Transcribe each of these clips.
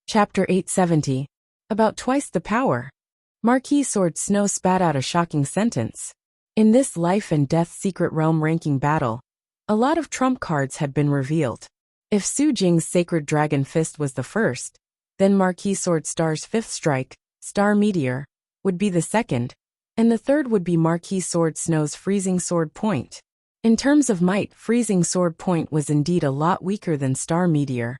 Chapter 870. About twice the power. Marquis Sword Snow spat out a shocking sentence. In this life and death secret realm ranking battle, a lot of trump cards had been revealed. If Su Jing's Sacred Dragon Fist was the first, then Marquis Sword Star's fifth strike, Star Meteor, would be the second, and the third would be Marquis Sword Snow's Freezing Sword Point. In terms of might, Freezing Sword Point was indeed a lot weaker than Star Meteor,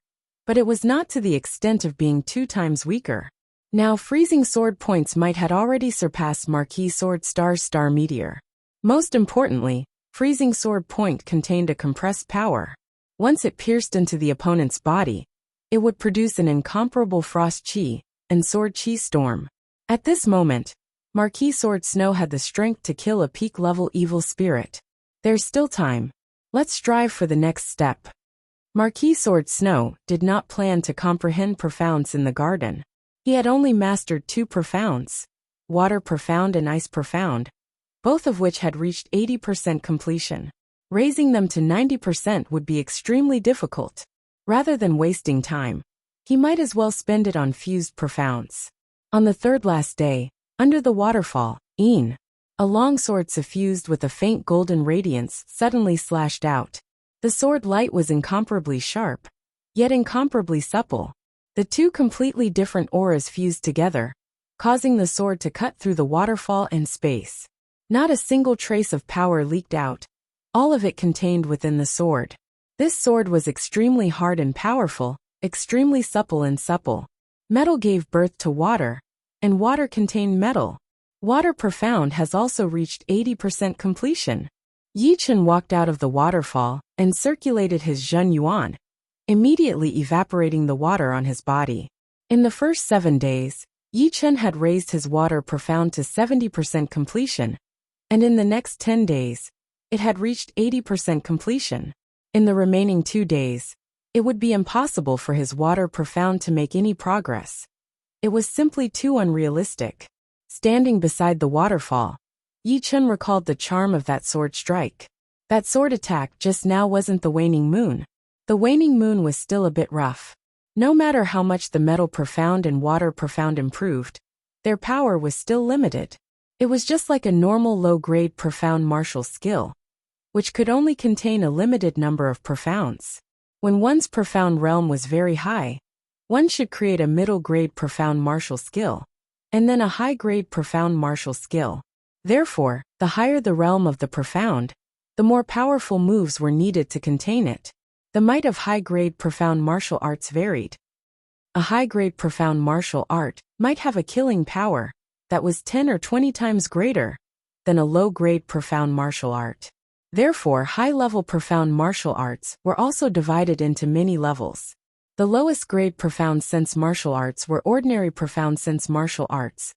but it was not to the extent of being 2 times weaker. Now Freezing Sword Point's might had already surpassed Marquis Sword Star's Star Meteor. Most importantly, Freezing Sword Point contained a compressed power. Once it pierced into the opponent's body, it would produce an incomparable Frost Chi and Sword Chi Storm. At this moment, Marquis Sword Snow had the strength to kill a peak-level evil spirit. There's still time. Let's strive for the next step. Marquis Sword Snow did not plan to comprehend profounds in the garden. He had only mastered 2 profounds, Water Profound and Ice Profound, both of which had reached 80% completion. Raising them to 90% would be extremely difficult. Rather than wasting time, he might as well spend it on fused profounds. On the third last day, under the waterfall, a long sword suffused with a faint golden radiance suddenly slashed out. The sword light was incomparably sharp, yet incomparably supple. The 2 completely different auras fused together, causing the sword to cut through the waterfall and space. Not a single trace of power leaked out, all of it contained within the sword. This sword was extremely hard and powerful, extremely supple and supple. Metal gave birth to water, and water contained metal. Water Profound has also reached 80% completion. Yi Chen walked out of the waterfall and circulated his Zhen Yuan, immediately evaporating the water on his body. In the first 7 days, Yi Chen had raised his Water Profound to 70% completion, and in the next 10 days, it had reached 80% completion. In the remaining 2 days, it would be impossible for his Water Profound to make any progress. It was simply too unrealistic. Standing beside the waterfall, Yi Chen recalled the charm of that sword strike. That sword attack just now wasn't the waning moon. The waning moon was still a bit rough. No matter how much the Metal Profound and Water Profound improved, their power was still limited. It was just like a normal low-grade profound martial skill, which could only contain a limited number of profounds. When one's profound realm was very high, one should create a middle-grade profound martial skill, and then a high-grade profound martial skill. Therefore, the higher the realm of the profound, the more powerful moves were needed to contain it. The might of high-grade profound martial arts varied. A high-grade profound martial art might have a killing power that was 10 or 20 times greater than a low-grade profound martial art. Therefore, high-level profound martial arts were also divided into many levels. The lowest grade profound sense martial arts were ordinary profound sense martial arts,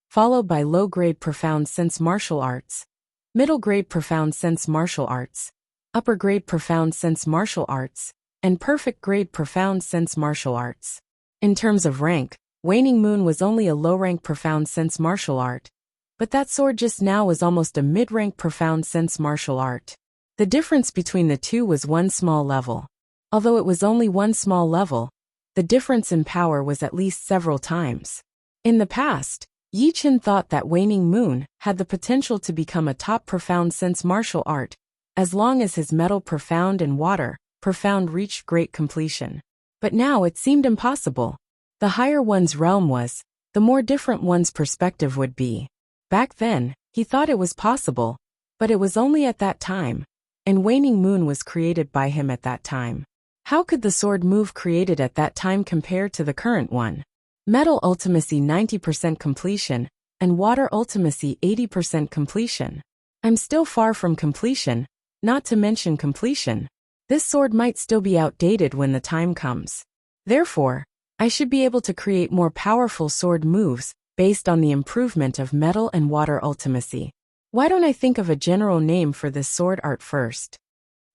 followed by low-grade profound sense martial arts, middle-grade profound sense martial arts, upper-grade profound sense martial arts, and perfect-grade profound sense martial arts. In terms of rank, Waning Moon was only a low-rank profound sense martial art, but that sword just now was almost a mid-rank profound sense martial art. The difference between the 2 was 1 small level. Although it was only 1 small level, the difference in power was at least several times. In the past, Yi Chen thought that Waning Moon had the potential to become a top profound sense martial art, as long as his Metal Profound and Water Profound reached great completion. But now it seemed impossible. The higher one's realm was, the more different one's perspective would be. Back then, he thought it was possible, but it was only at that time, and Waning Moon was created by him at that time. How could the sword move created at that time compare to the current one? Metal Ultimacy 90% completion, and Water Ultimacy 80% completion. I'm still far from completion, not to mention completion. This sword might still be outdated when the time comes. Therefore, I should be able to create more powerful sword moves based on the improvement of Metal and Water Ultimacy. Why don't I think of a general name for this sword art first?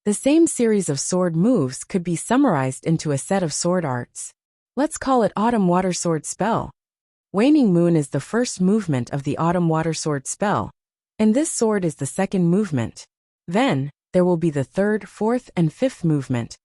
The same series of sword moves could be summarized into a set of sword arts. Let's call it Autumn Water Sword Spell. Waning Moon is the first movement of the Autumn Water Sword spell, and this sword is the second movement. Then, there will be the third, fourth, and fifth movement,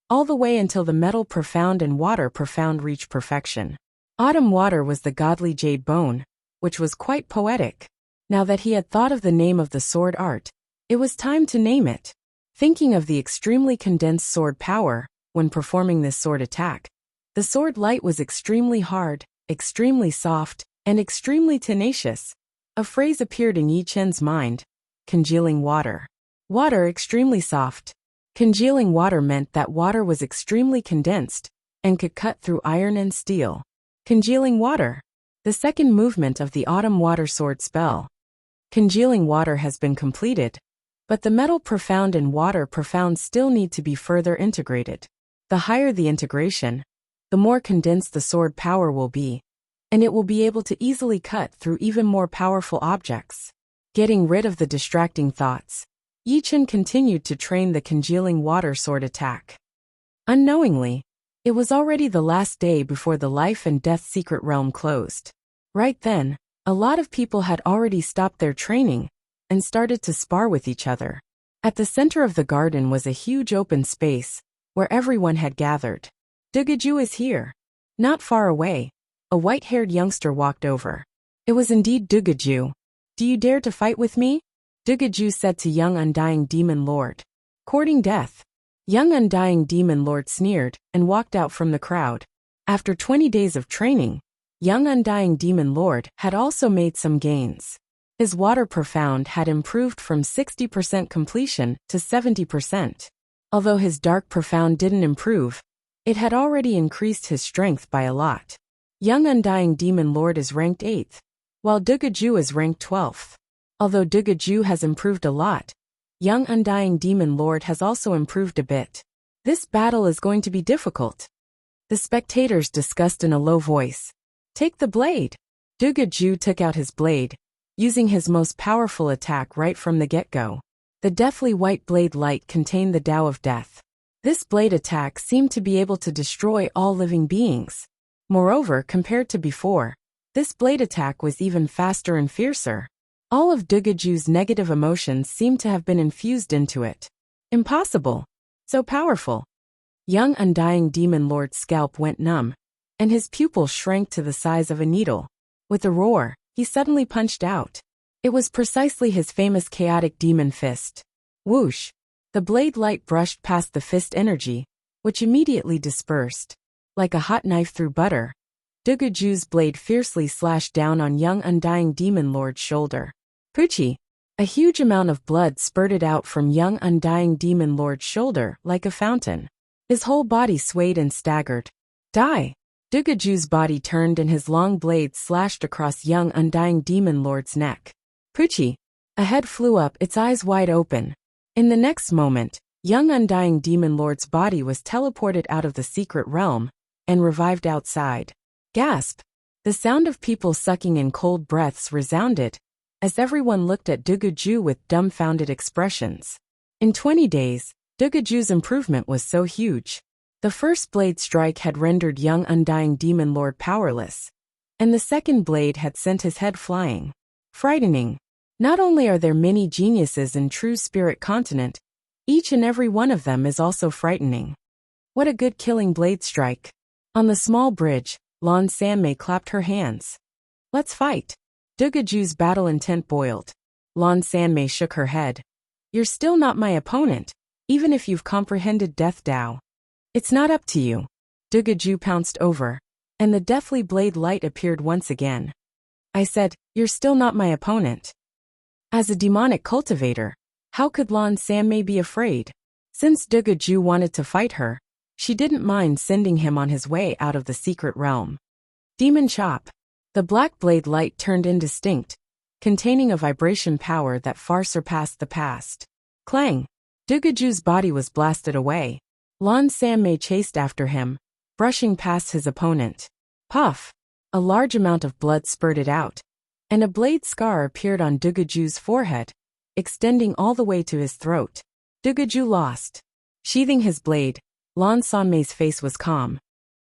all the way until the metal profound and water profound reach perfection. Autumn water was the godly jade bone, which was quite poetic. Now that he had thought of the name of the sword art, it was time to name it. Thinking of the extremely condensed sword power, when performing this sword attack, the sword light was extremely hard, extremely soft, and extremely tenacious. A phrase appeared in Yi Chen's mind: congealing water. Water extremely soft. Congealing water meant that water was extremely condensed and could cut through iron and steel. Congealing water. The second movement of the autumn water sword spell. Congealing water has been completed, but the metal profound and water profound still need to be further integrated. The higher the integration, the more condensed the sword power will be, and it will be able to easily cut through even more powerful objects. Getting rid of the distracting thoughts, Yi Chen continued to train the congealing water sword attack. Unknowingly, it was already the last day before the life and death secret realm closed. Right then, a lot of people had already stopped their training and started to spar with each other. At the center of the garden was a huge open space where everyone had gathered. Dugaju is here. Not far away, a white-haired youngster walked over. It was indeed Dugaju. Do you dare to fight with me? Dugaju said to young undying demon lord. Courting death. Young undying demon lord sneered and walked out from the crowd. After 20 days of training, young undying demon lord had also made some gains. His water profound had improved from 60% completion to 70%. Although his dark profound didn't improve, it had already increased his strength by a lot. Young undying demon lord is ranked 8th, while Dugaju is ranked 12th. Although Dugaju has improved a lot, young undying demon lord has also improved a bit. This battle is going to be difficult. The spectators discussed in a low voice. Take the blade. Dugaju took out his blade, using his most powerful attack right from the get-go. The deathly white blade light contained the Tao of death. This blade attack seemed to be able to destroy all living beings. Moreover, compared to before, this blade attack was even faster and fiercer. All of Dugaju's negative emotions seemed to have been infused into it. Impossible. So powerful. Young undying demon lord's scalp went numb, and his pupil shrank to the size of a needle. With a roar, he suddenly punched out. It was precisely his famous chaotic demon fist. Whoosh! The blade light brushed past the fist energy, which immediately dispersed. Like a hot knife through butter, Dugaju's blade fiercely slashed down on young undying demon lord's shoulder. Poochie! A huge amount of blood spurted out from young undying demon lord's shoulder like a fountain. His whole body swayed and staggered. Die! Dugaju's body turned and his long blade slashed across young undying demon lord's neck. Poochie! A head flew up, its eyes wide open. In the next moment, young undying demon lord's body was teleported out of the secret realm and revived outside. Gasp! The sound of people sucking in cold breaths resounded as everyone looked at Dugaju with dumbfounded expressions. In 20 days, Dugaju's improvement was so huge. The first blade strike had rendered young undying demon lord powerless, and the second blade had sent his head flying. Frightening. Not only are there many geniuses in True Spirit Continent, each and every one of them is also frightening. What a good killing blade strike. On the small bridge, Lan Sanmei clapped her hands. Let's fight. Dugaju's battle intent boiled. Lan Sanmei shook her head. You're still not my opponent, even if you've comprehended Death Tao. It's not up to you. Dugaju pounced over, and the deathly blade light appeared once again. I said, you're still not my opponent. As a demonic cultivator, how could Lan Sanmei be afraid? Since Dugaju wanted to fight her, she didn't mind sending him on his way out of the secret realm. Demon Chop. The black blade light turned indistinct, containing a vibration power that far surpassed the past. Clang! Dugaju's body was blasted away. Lan Sanmei chased after him, brushing past his opponent. Puff! A large amount of blood spurted out, and a blade scar appeared on Dugaju's forehead, extending all the way to his throat. Dugaju lost. Sheathing his blade, Lan Sanmei's face was calm.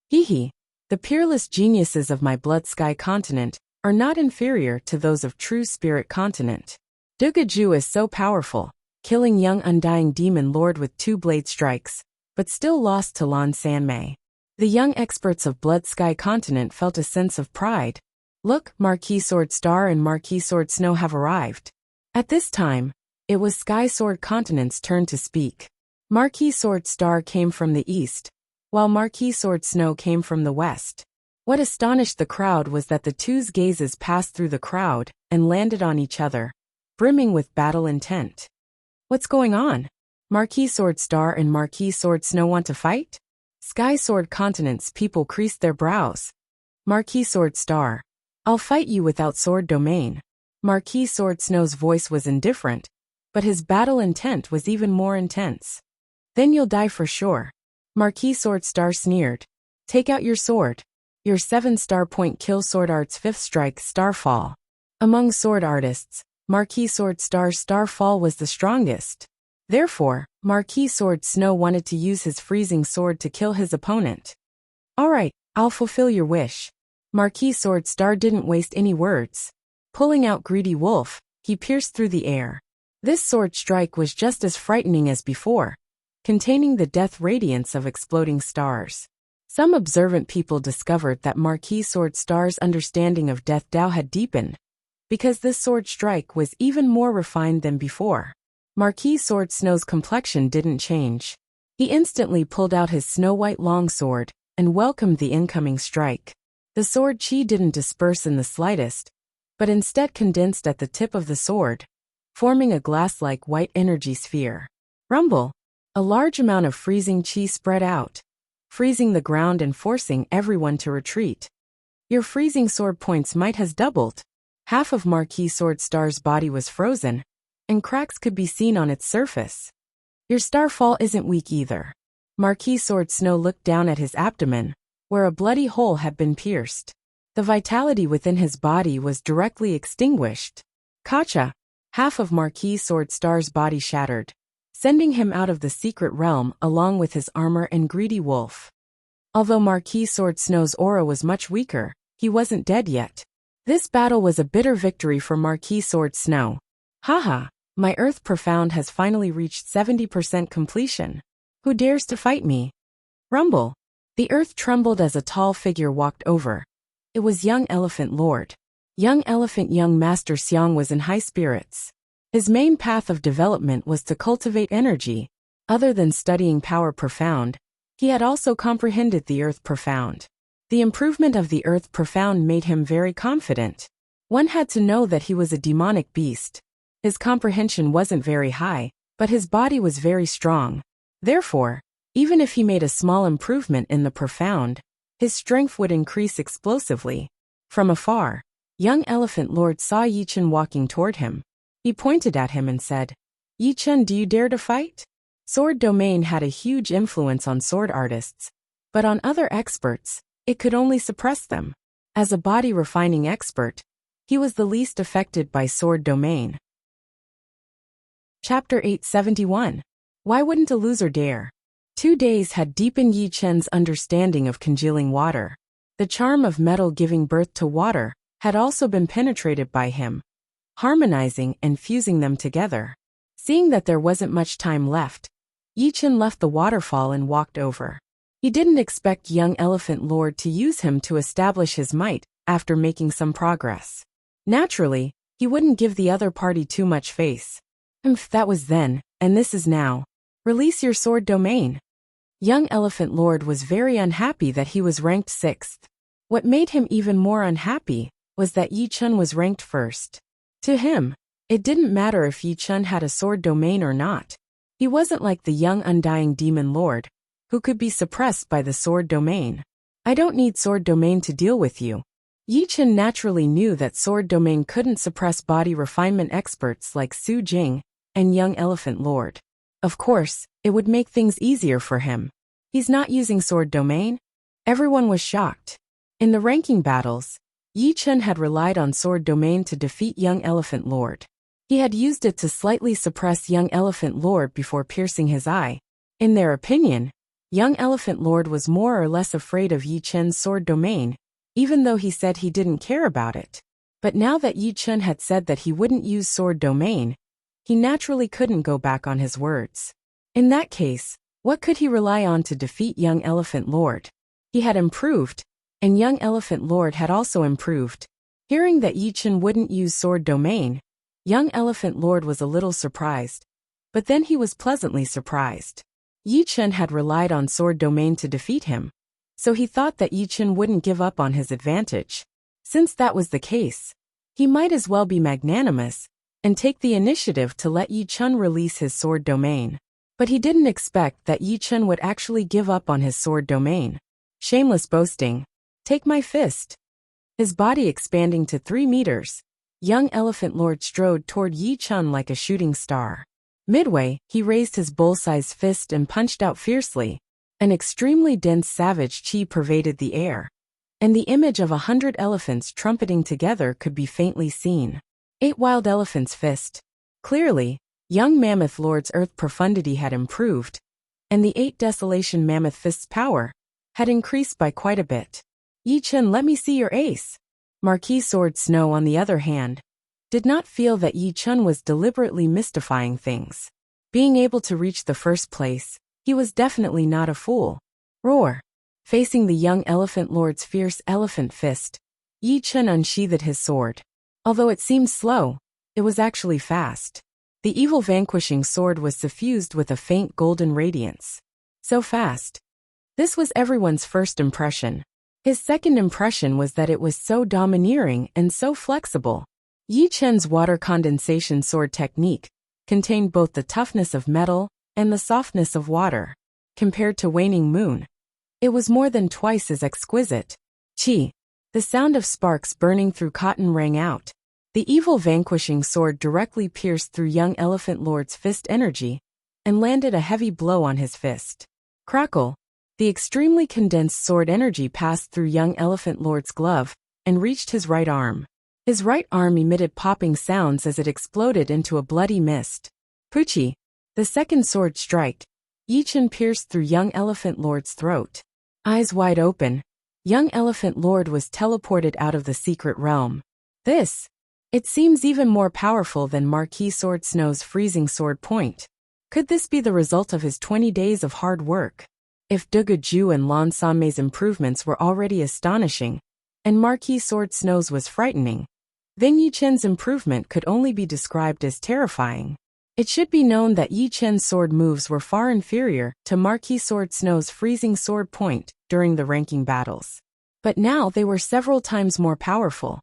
Hee hee. The peerless geniuses of my Blood Sky continent are not inferior to those of True Spirit Continent. Dugaju is so powerful, killing young undying demon lord with 2 blade strikes, but still lost to Lan Sanmei. The young experts of Blood Sky Continent felt a sense of pride. Look, Marquis Sword Star and Marquis Sword Snow have arrived. At this time, it was Sky Sword Continent's turn to speak. Marquis Sword Star came from the east, while Marquis Sword Snow came from the west. What astonished the crowd was that the two's gazes passed through the crowd and landed on each other, brimming with battle intent. What's going on? Marquis Sword Star and Marquis Sword Snow want to fight? Sky Sword Continent's people creased their brows. Marquis Sword Star, I'll fight you without sword domain. Marquis Sword Snow's voice was indifferent, but his battle intent was even more intense. Then you'll die for sure. Marquis Sword Star sneered. Take out your sword. Your 7-star point kill Sword Art's 5th strike Starfall. Among sword artists, Marquis Sword Star's Starfall was the strongest. Therefore, Marquis Sword Snow wanted to use his freezing sword to kill his opponent. Alright, I'll fulfill your wish. Marquis Sword Star didn't waste any words. Pulling out Greedy Wolf, he pierced through the air. This sword strike was just as frightening as before, containing the death radiance of exploding stars. Some observant people discovered that Marquis Sword Star's understanding of Death Dao had deepened, because this sword strike was even more refined than before. Marquis Sword Snow's complexion didn't change. He instantly pulled out his snow-white longsword and welcomed the incoming strike. The sword chi didn't disperse in the slightest, but instead condensed at the tip of the sword, forming a glass-like white energy sphere. Rumble! A large amount of freezing chi spread out, freezing the ground and forcing everyone to retreat. Your freezing sword points might has doubled. Half of Marquis Sword Star's body was frozen, and cracks could be seen on its surface. Your Starfall isn't weak either. Marquis Sword Snow looked down at his abdomen, where a bloody hole had been pierced. The vitality within his body was directly extinguished. Kacha! Half of Marquis Sword Star's body shattered, sending him out of the secret realm along with his armor and Greedy Wolf. Although Marquis Sword Snow's aura was much weaker, he wasn't dead yet. This battle was a bitter victory for Marquis Sword Snow. Haha, my Earth Profound has finally reached 70% completion. Who dares to fight me? Rumble! The earth trembled as a tall figure walked over. It was Young Elephant Lord. Young Master Xiang was in high spirits. His main path of development was to cultivate energy. Other than studying Power Profound, he had also comprehended the Earth Profound. The improvement of the Earth Profound made him very confident. One had to know that he was a demonic beast. His comprehension wasn't very high, but his body was very strong. Therefore, even if he made a small improvement in the Profound, his strength would increase explosively. From afar, Young Elephant Lord saw Yichen walking toward him. He pointed at him and said, Yichen, do you dare to fight? Sword domain had a huge influence on sword artists, but on other experts, it could only suppress them. As a body refining expert, he was the least affected by sword domain. Chapter 871. Why wouldn't a loser dare? 2 days had deepened Yi Chen's understanding of congealing water. The charm of metal giving birth to water had also been penetrated by him, harmonizing and fusing them together. Seeing that there wasn't much time left, Yi Chen left the waterfall and walked over. He didn't expect Young Elephant Lord to use him to establish his might after making some progress. Naturally, he wouldn't give the other party too much face. That was then, and this is now. Release your sword domain. Young Elephant Lord was very unhappy that he was ranked 6th. What made him even more unhappy was that Yi Chen was ranked 1st. To him, it didn't matter if Yi Chen had a sword domain or not. He wasn't like the young undying demon lord, who could be suppressed by the sword domain. I don't need sword domain to deal with you. Yi Chen naturally knew that sword domain couldn't suppress body refinement experts like Su Jing and Young Elephant Lord. Of course, it would make things easier for him. He's not using sword domain? Everyone was shocked. In the ranking battles, Yi Chen had relied on sword domain to defeat Young Elephant Lord. He had used it to slightly suppress Young Elephant Lord before piercing his eye. In their opinion, Young Elephant Lord was more or less afraid of Yi Chen's sword domain, even though he said he didn't care about it. But now that Yi Chen had said that he wouldn't use sword domain, he naturally couldn't go back on his words. In that case, What could he rely on to defeat young Elephant Lord? He had improved, and young Elephant Lord had also improved. Hearing that Yi Chen wouldn't use sword domain, young Elephant Lord was a little surprised. But then he was pleasantly surprised. Yi Chen had relied on sword domain to defeat him, so he thought that Yi Chen wouldn't give up on his advantage. Since that was the case, he might as well be magnanimous and take the initiative to let Yi Chen release his sword domain. But he didn't expect that Yi Chen would actually give up on his sword domain. Shameless boasting. Take my fist. His body expanding to 3 meters, young Elephant Lord strode toward Yi Chen like a shooting star. Midway, he raised his bull-sized fist and punched out fiercely. An extremely dense savage chi pervaded the air, and the image of 100 elephants trumpeting together could be faintly seen. 8 wild elephants' fist. Clearly, young Mammoth Lord's earth profundity had improved, and the 8 desolation Mammoth fist's power had increased by quite a bit. Yi Chen, let me see your ace. Marquis Sword Snow, on the other hand, did not feel that Yi Chen was deliberately mystifying things. Being able to reach the first place, he was definitely not a fool. Roar! Facing the young Elephant Lord's fierce elephant fist, Yi Chen unsheathed his sword. Although it seemed slow, it was actually fast. The evil vanquishing sword was suffused with a faint golden radiance. So fast. This was everyone's first impression. His second impression was that it was so domineering and so flexible. Yi Chen's water condensation sword technique contained both the toughness of metal and the softness of water. Compared to Waning Moon, it was more than twice as exquisite. Chi! The sound of sparks burning through cotton rang out. The evil vanquishing sword directly pierced through young Elephant Lord's fist energy and landed a heavy blow on his fist. Crackle! The extremely condensed sword energy passed through young Elephant Lord's glove and reached his right arm. His right arm emitted popping sounds as it exploded into a bloody mist. Poochie! The second sword strike. Yi Chen pierced through young Elephant Lord's throat. Eyes wide open, young Elephant Lord was teleported out of the secret realm. It seems even more powerful than Marquis Sword Snow's freezing sword point. Could this be the result of his 20 days of hard work? If Dugu Ju and Lan Sanmei's improvements were already astonishing, and Marquis Sword Snow's was frightening, then Yi Chen's improvement could only be described as terrifying. It should be known that Yi Chen's sword moves were far inferior to Marquis Sword Snow's freezing sword point during the ranking battles. But now they were several times more powerful.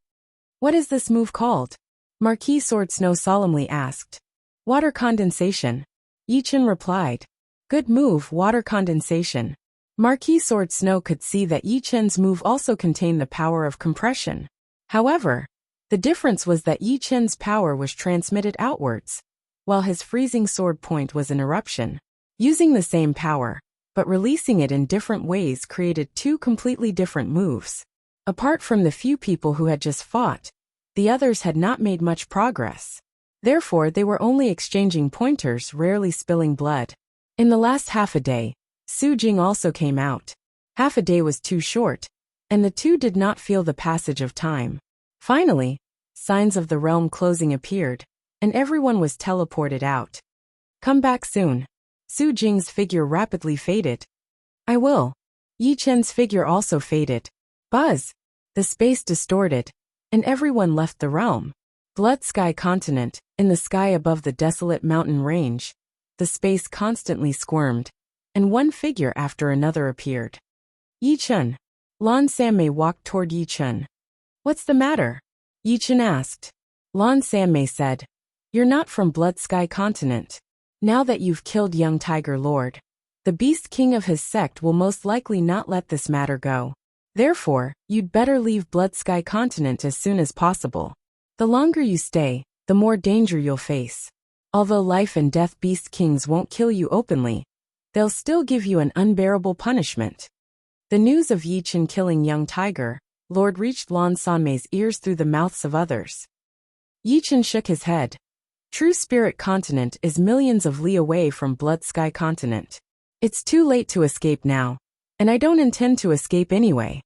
What is this move called? Marquis Sword Snow solemnly asked. Water condensation. Yi Chen replied. Good move, water condensation. Marquis Sword Snow could see that Yi Chen's move also contained the power of compression. However, the difference was that Yi Chen's power was transmitted outwards, while his freezing sword point was an eruption. Using the same power, but releasing it in different ways created 2 completely different moves. Apart from the few people who had just fought, the others had not made much progress. Therefore, they were only exchanging pointers, rarely spilling blood. In the last half a day, Su Jing also came out. Half a day was too short, and the two did not feel the passage of time. Finally, signs of the realm closing appeared, and everyone was teleported out. Come back soon. Su Jing's figure rapidly faded. I will. Yi Chen's figure also faded. Buzz! The space distorted, and everyone left the realm. Blood Sky Continent, in the sky above the desolate mountain range, the space constantly squirmed, and one figure after another appeared. Yi Chen. Lan Sanmei walked toward Yi Chen. What's the matter? Yi Chen asked. Lan Sanmei said, You're not from Blood Sky Continent. Now that you've killed young Tiger Lord, the Beast King of his sect will most likely not let this matter go. Therefore, you'd better leave Blood Sky Continent as soon as possible. The longer you stay, the more danger you'll face. Although life and death Beast Kings won't kill you openly, they'll still give you an unbearable punishment. The news of Yi Chen killing young Tiger Lord reached Lan Sanmei's ears through the mouths of others. Yi Chen shook his head. True Spirit Continent is millions of li away from Blood Sky Continent. It's too late to escape now, and I don't intend to escape anyway.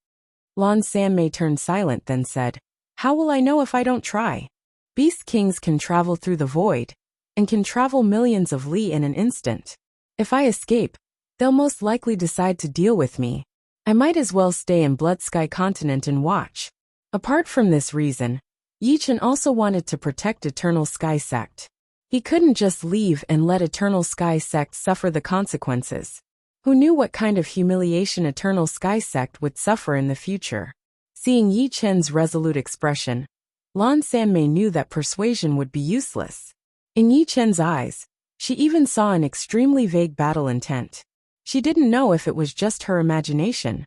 Lan Sanmei turned silent, then said, How will I know if I don't try? Beast Kings can travel through the void, and can travel millions of li in an instant. If I escape, They'll most likely decide to deal with me. I might as well stay in Blood Sky Continent and watch. Apart from this reason, Yichen also wanted to protect Eternal Sky Sect. He couldn't just leave and let Eternal Sky Sect suffer the consequences. Who knew what kind of humiliation Eternal Sky Sect would suffer in the future? Seeing Yi Chen's resolute expression, Lan Sanmei knew that persuasion would be useless. In Yi Chen's eyes, she even saw an extremely vague battle intent. She didn't know if it was just her imagination.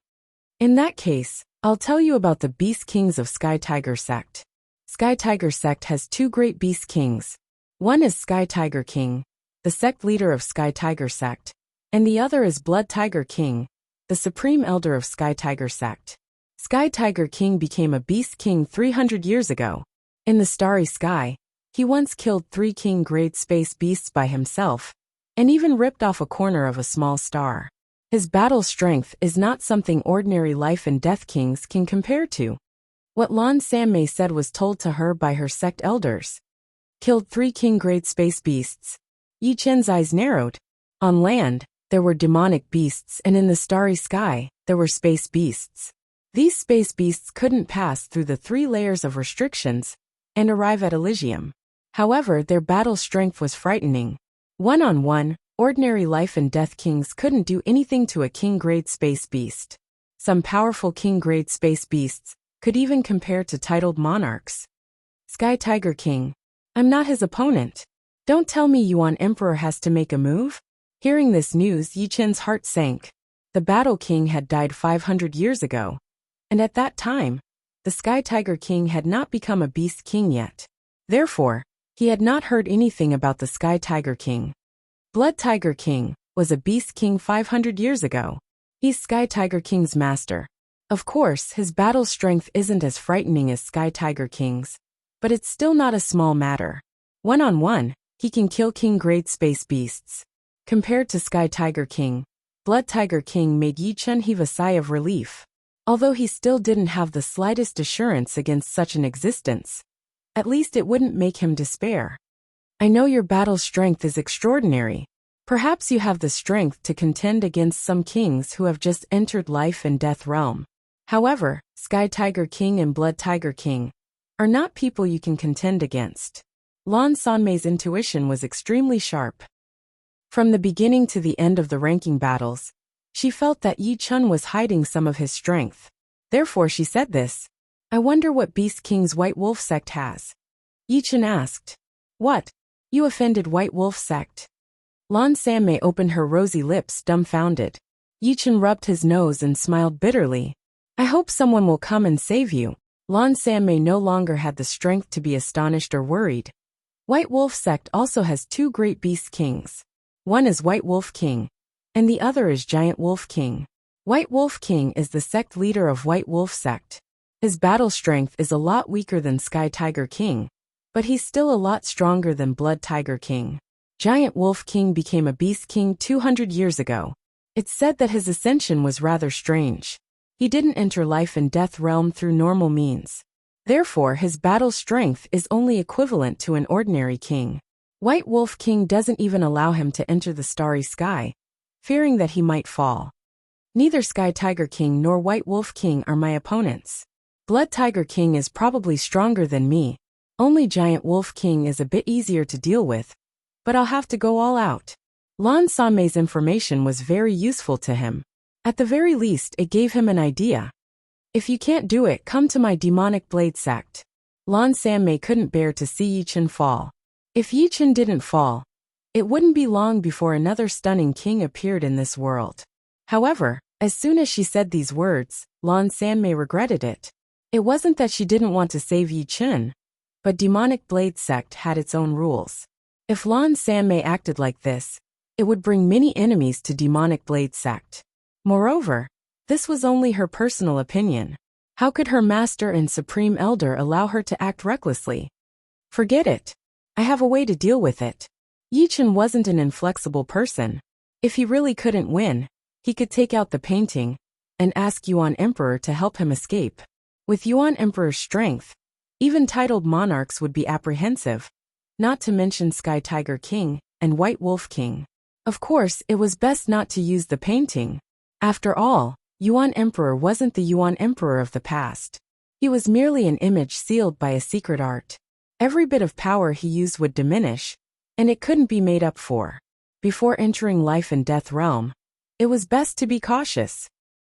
In that case, I'll tell you about the Beast Kings of Sky Tiger Sect. Sky Tiger Sect has two great Beast Kings. One is Sky Tiger King, the sect leader of Sky Tiger Sect, and the other is Blood Tiger King, the supreme elder of Sky Tiger Sect. Sky Tiger King became a Beast King 300 years ago. In the starry sky, he once killed 3 king-grade space beasts by himself, and even ripped off a corner of a small star. His battle strength is not something ordinary life and death kings can compare to. What Lan Sanmei said was told to her by her sect elders. Killed 3 king-grade space beasts. Yi Chen's eyes narrowed. On land, there were demonic beasts, and in the starry sky, there were space beasts. These space beasts couldn't pass through the 3 layers of restrictions and arrive at Elysium. However, their battle strength was frightening. One-on-one, ordinary life and death kings couldn't do anything to a king-grade space beast. Some powerful king-grade space beasts could even compare to titled monarchs. Sky Tiger King. I'm not his opponent. Don't tell me Yuan Emperor has to make a move? Hearing this news, Yi Chen's heart sank. The Battle King had died 500 years ago. And at that time, the Sky Tiger King had not become a Beast King yet. Therefore, he had not heard anything about the Sky Tiger King. Blood Tiger King was a Beast King 500 years ago. He's Sky Tiger King's master. Of course, his battle strength isn't as frightening as Sky Tiger King's, but it's still not a small matter. One-on-one, he can kill king-grade space beasts. Compared to Sky Tiger King, Blood Tiger King made Yi Chen heave a sigh of relief. Although he still didn't have the slightest assurance against such an existence. At least it wouldn't make him despair. I know your battle strength is extraordinary. Perhaps you have the strength to contend against some kings who have just entered life and death realm. However, Sky Tiger King and Blood Tiger King are not people you can contend against. Lan Sanmei's intuition was extremely sharp. From the beginning to the end of the ranking battles, she felt that Yi Chen was hiding some of his strength. Therefore she said this. I wonder what Beast King's White Wolf sect has. Yi Chen asked. What? You offended White Wolf sect? Lan Sanmei opened her rosy lips, dumbfounded. Yi Chen rubbed his nose and smiled bitterly. I hope someone will come and save you. Lan Sanmei no longer had the strength to be astonished or worried. White Wolf sect also has 2 great Beast Kings. One is White Wolf King, and the other is Giant Wolf King. White Wolf King is the sect leader of White Wolf sect. His battle strength is a lot weaker than Sky Tiger King, but he's still a lot stronger than Blood Tiger King. Giant Wolf King became a Beast King 200 years ago. It's said that his ascension was rather strange. He didn't enter life and death realm through normal means. Therefore, his battle strength is only equivalent to an ordinary king. White Wolf King doesn't even allow him to enter the starry sky, fearing that he might fall. Neither Sky Tiger King nor White Wolf King are my opponents. Blood Tiger King is probably stronger than me. Only Giant Wolf King is a bit easier to deal with, but I'll have to go all out. Lan Sanmei's information was very useful to him. At the very least, it gave him an idea. If you can't do it, come to my demonic blade sect. Lan Sanmei couldn't bear to see Yi Chen fall. If Yi Chen didn't fall, it wouldn't be long before another stunning king appeared in this world. However, as soon as she said these words, Lan Sanmei regretted it. It wasn't that she didn't want to save Yi Chen, but demonic blade sect had its own rules. If Lan Sanmei acted like this, it would bring many enemies to demonic blade sect. Moreover, this was only her personal opinion. How could her master and supreme elder allow her to act recklessly? Forget it. I have a way to deal with it. Yi Chen wasn't an inflexible person. If he really couldn't win, he could take out the painting and ask Yuan Emperor to help him escape. With Yuan Emperor's strength, even titled monarchs would be apprehensive, not to mention Sky Tiger King and White Wolf King. Of course, it was best not to use the painting. After all, Yuan Emperor wasn't the Yuan Emperor of the past. He was merely an image sealed by a secret art. Every bit of power he used would diminish, and it couldn't be made up for. Before entering life and death realm, it was best to be cautious.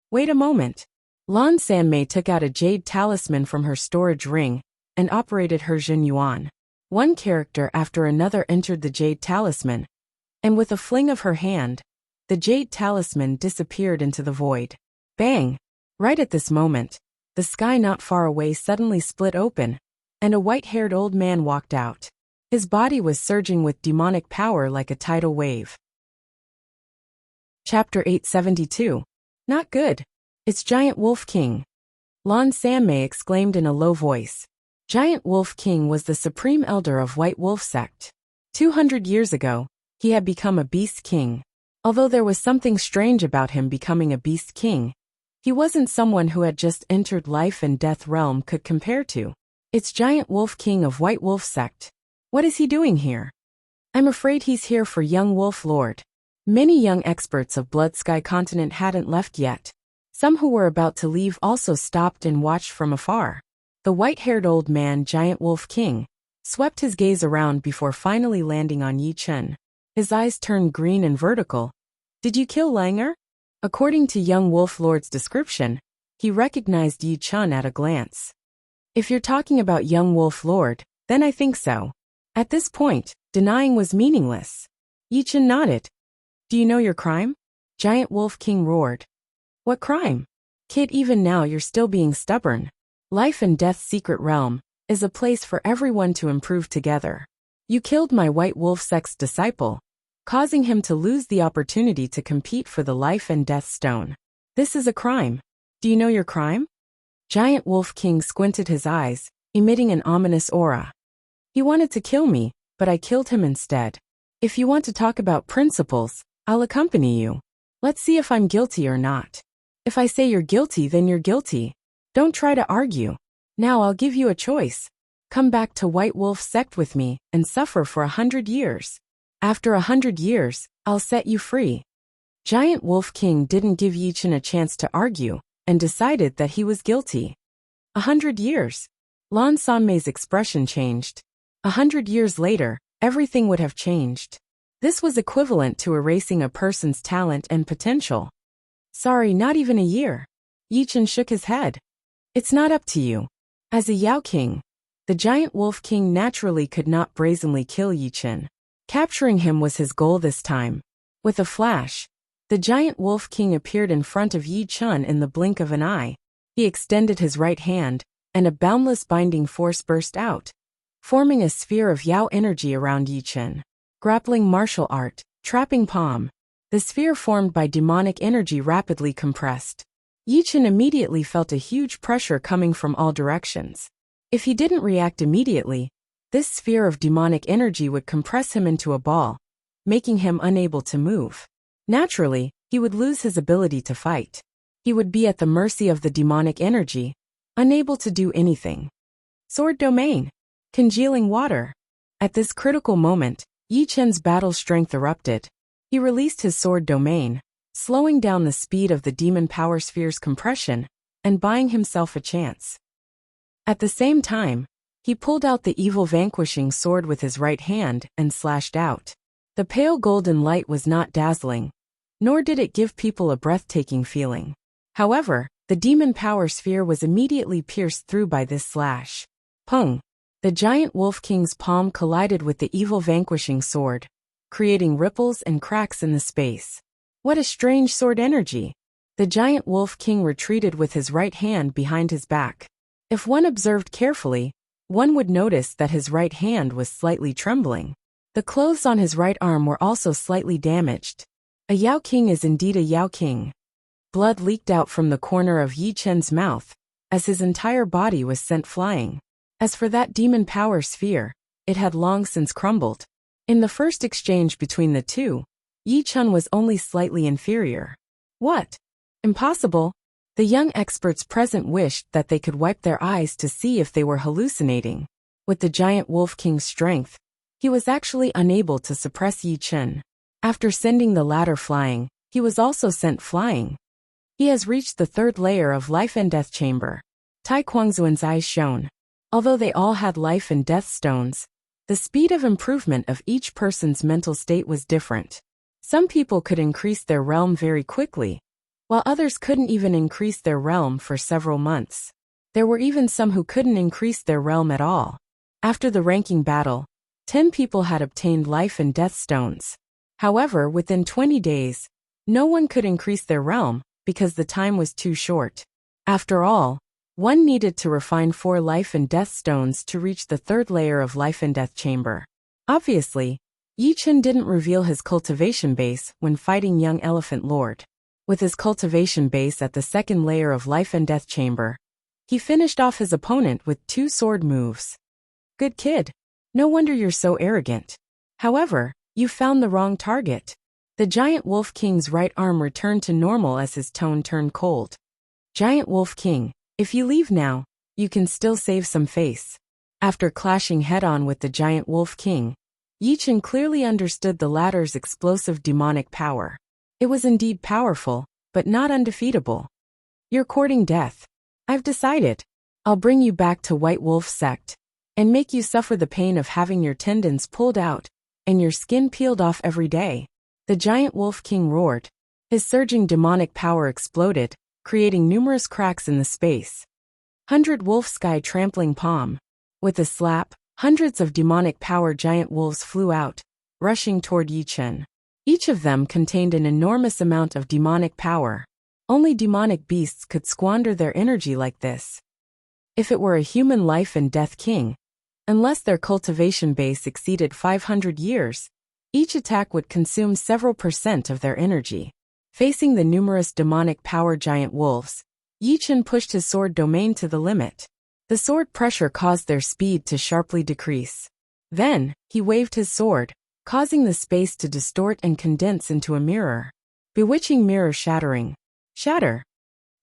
Wait a moment. Lan Sanmei took out a jade talisman from her storage ring and operated her Jin Yuan. One character after another entered the jade talisman, and with a fling of her hand, the jade talisman disappeared into the void. Bang! Right at this moment, the sky not far away suddenly split open, and a white-haired old man walked out. His body was surging with demonic power like a tidal wave. Chapter 872. Not good. It's Giant Wolf King. Lan Sanmei exclaimed in a low voice. Giant Wolf King was the supreme elder of White Wolf sect. 200 years ago, he had become a beast king. Although there was something strange about him becoming a beast king, he wasn't someone who had just entered life and death realm could compare to. It's Giant Wolf King of White Wolf sect. What is he doing here? I'm afraid he's here for young Wolf Lord. Many young experts of Blood Sky Continent hadn't left yet. Some who were about to leave also stopped and watched from afar. The white-haired old man, Giant Wolf King, swept his gaze around before finally landing on Yi Chen. His eyes turned green and vertical. Did you kill Langer? According to young Wolf Lord's description, he recognized Yi Chen at a glance. If you're talking about young Wolf Lord, then I think so. At this point, denying was meaningless. Yi Chen nodded. Do you know your crime? Giant Wolf King roared. What crime? Kid, even now you're still being stubborn. Life and Death's secret realm is a place for everyone to improve together. You killed my White Wolf sect's disciple, causing him to lose the opportunity to compete for the Life and Death Stone. This is a crime. Do you know your crime? Giant Wolf King squinted his eyes, emitting an ominous aura. He wanted to kill me, but I killed him instead. If you want to talk about principles, I'll accompany you. Let's see if I'm guilty or not. If I say you're guilty, then you're guilty. Don't try to argue. Now I'll give you a choice. Come back to White Wolf sect with me and suffer for 100 years. After 100 years, I'll set you free. Giant Wolf King didn't give Yi Chen a chance to argue and decided that he was guilty. 100 years. Lan Sanmei's expression changed. 100 years later, everything would have changed. This was equivalent to erasing a person's talent and potential. Sorry, not even a year. Yi Chen shook his head. It's not up to you. As a Yao King, the Giant Wolf King naturally could not brazenly kill Yi Chen. Capturing him was his goal this time. With a flash, the Giant Wolf King appeared in front of Yi Chen in the blink of an eye. He extended his right hand, and a boundless binding force burst out, forming a sphere of Yao energy around Yi Chen. Grappling martial art, trapping palm. The sphere formed by demonic energy rapidly compressed. Yi Chen immediately felt a huge pressure coming from all directions. If he didn't react immediately, this sphere of demonic energy would compress him into a ball, making him unable to move. Naturally, he would lose his ability to fight. He would be at the mercy of the demonic energy, unable to do anything. Sword domain. Congealing water. At this critical moment, Yi Chen's battle strength erupted. He released his sword domain, slowing down the speed of the demon power sphere's compression and buying himself a chance. At the same time, he pulled out the evil vanquishing sword with his right hand and slashed out. The pale golden light was not dazzling, nor did it give people a breathtaking feeling. However, the demon power sphere was immediately pierced through by this slash. Pung! The Giant Wolf King's palm collided with the evil vanquishing sword, creating ripples and cracks in the space. What a strange sword energy! The Giant Wolf King retreated with his right hand behind his back. If one observed carefully, one would notice that his right hand was slightly trembling. The clothes on his right arm were also slightly damaged. A Yao King is indeed a Yao King. Blood leaked out from the corner of Yi Chen's mouth, as his entire body was sent flying. As for that demon power sphere, it had long since crumbled. In the first exchange between the two, Yi Chen was only slightly inferior. What? Impossible! The young experts present wished that they could wipe their eyes to see if they were hallucinating. With the Giant Wolf King's strength, he was actually unable to suppress Yi Chen. After sending the latter flying, he was also sent flying. He has reached the third layer of life and death chamber. Tai Kuangzuan's eyes shone. Although they all had life and death stones, the speed of improvement of each person's mental state was different. Some people could increase their realm very quickly, while others couldn't even increase their realm for several months. There were even some who couldn't increase their realm at all. After the ranking battle, 10 people had obtained life and death stones. However, within 20 days, no one could increase their realm because the time was too short. After all, one needed to refine 4 life and death stones to reach the third layer of life and death chamber. Obviously, Yi Chen didn't reveal his cultivation base when fighting young Elephant Lord. With his cultivation base at the second layer of life and death chamber, he finished off his opponent with 2 sword moves. Good kid. No wonder you're so arrogant. However, you found the wrong target. The Giant Wolf King's right arm returned to normal as his tone turned cold. Giant Wolf King, if you leave now, you can still save some face. After clashing head-on with the Giant Wolf King, Yi Chen clearly understood the latter's explosive demonic power. It was indeed powerful, but not undefeatable. You're courting death. I've decided. I'll bring you back to White Wolf Sect, and make you suffer the pain of having your tendons pulled out, and your skin peeled off every day. The Giant Wolf King roared. His surging demonic power exploded, creating numerous cracks in the space. 100 Wolf Sky Trampling Palm. With a slap, hundreds of demonic power giant wolves flew out, rushing toward Yi Chen. Each of them contained an enormous amount of demonic power. Only demonic beasts could squander their energy like this. If it were a human life and death king, unless their cultivation base exceeded 500 years, each attack would consume several % of their energy. Facing the numerous demonic power giant wolves, Yi Chen pushed his sword domain to the limit. The sword pressure caused their speed to sharply decrease. Then, he waved his sword, causing the space to distort and condense into a mirror. Bewitching mirror shattering. Shatter.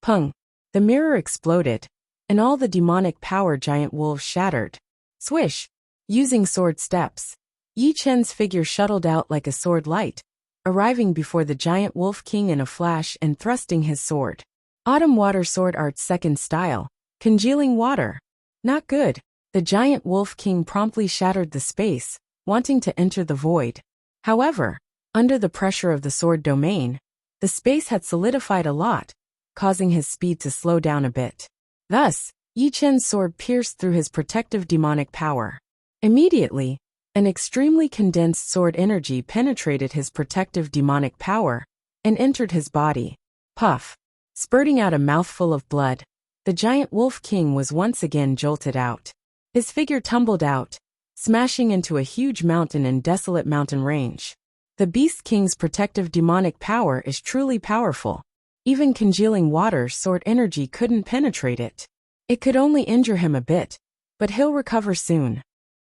Pung. The mirror exploded, and all the demonic power giant wolves shattered. Swish. Using sword steps, Yi Chen's figure shuttled out like a sword light, arriving before the Giant Wolf King in a flash and thrusting his sword. Autumn Water Sword Art's second style, Congealing Water. Not good. The Giant Wolf King promptly shattered the space, wanting to enter the void. However, under the pressure of the sword domain, the space had solidified a lot, causing his speed to slow down a bit. Thus, Yi Chen's sword pierced through his protective demonic power. Immediately, an extremely condensed sword energy penetrated his protective demonic power and entered his body. Puff. Spurting out a mouthful of blood, the Giant Wolf King was once again jolted out. His figure tumbled out, smashing into a huge mountain and desolate mountain range. The Beast King's protective demonic power is truly powerful. Even congealing water's sword energy couldn't penetrate it. It could only injure him a bit, but he'll recover soon.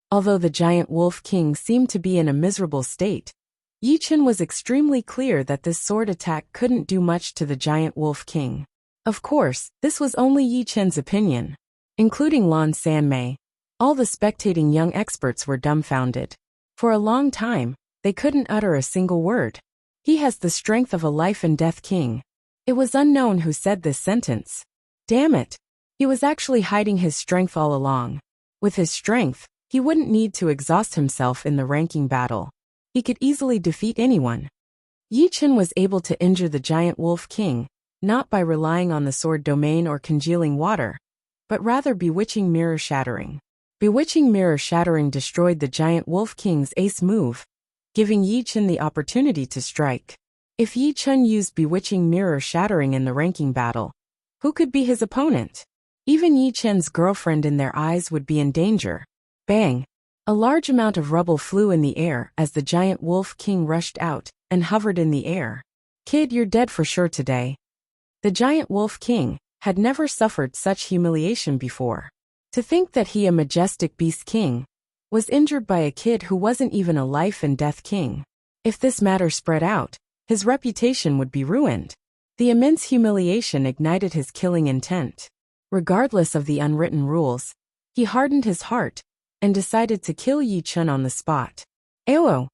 Although the Giant Wolf King seemed to be in a miserable state, Yi Chen was extremely clear that this sword attack couldn't do much to the Giant Wolf King. Of course, this was only Yi Chen's opinion. Including Lan Sanmei, all the spectating young experts were dumbfounded. For a long time, they couldn't utter a single word. He has the strength of a life and death king. It was unknown who said this sentence. Damn it. He was actually hiding his strength all along. With his strength, he wouldn't need to exhaust himself in the ranking battle. He could easily defeat anyone. Yi Chen was able to injure the Giant Wolf King, not by relying on the sword domain or congealing water, but rather bewitching mirror shattering. Bewitching mirror shattering destroyed the Giant Wolf King's ace move, giving Yi Chen the opportunity to strike. If Yi Chen used bewitching mirror shattering in the ranking battle, who could be his opponent? Even Yi Chen's girlfriend in their eyes would be in danger. Bang! A large amount of rubble flew in the air as the Giant Wolf King rushed out and hovered in the air. Kid, you're dead for sure today. The Giant Wolf King had never suffered such humiliation before. To think that he, a majestic beast king, was injured by a kid who wasn't even a life and death king. If this matter spread out, his reputation would be ruined. The immense humiliation ignited his killing intent. Regardless of the unwritten rules, he hardened his heart and decided to kill Yi Chen on the spot. Ayo!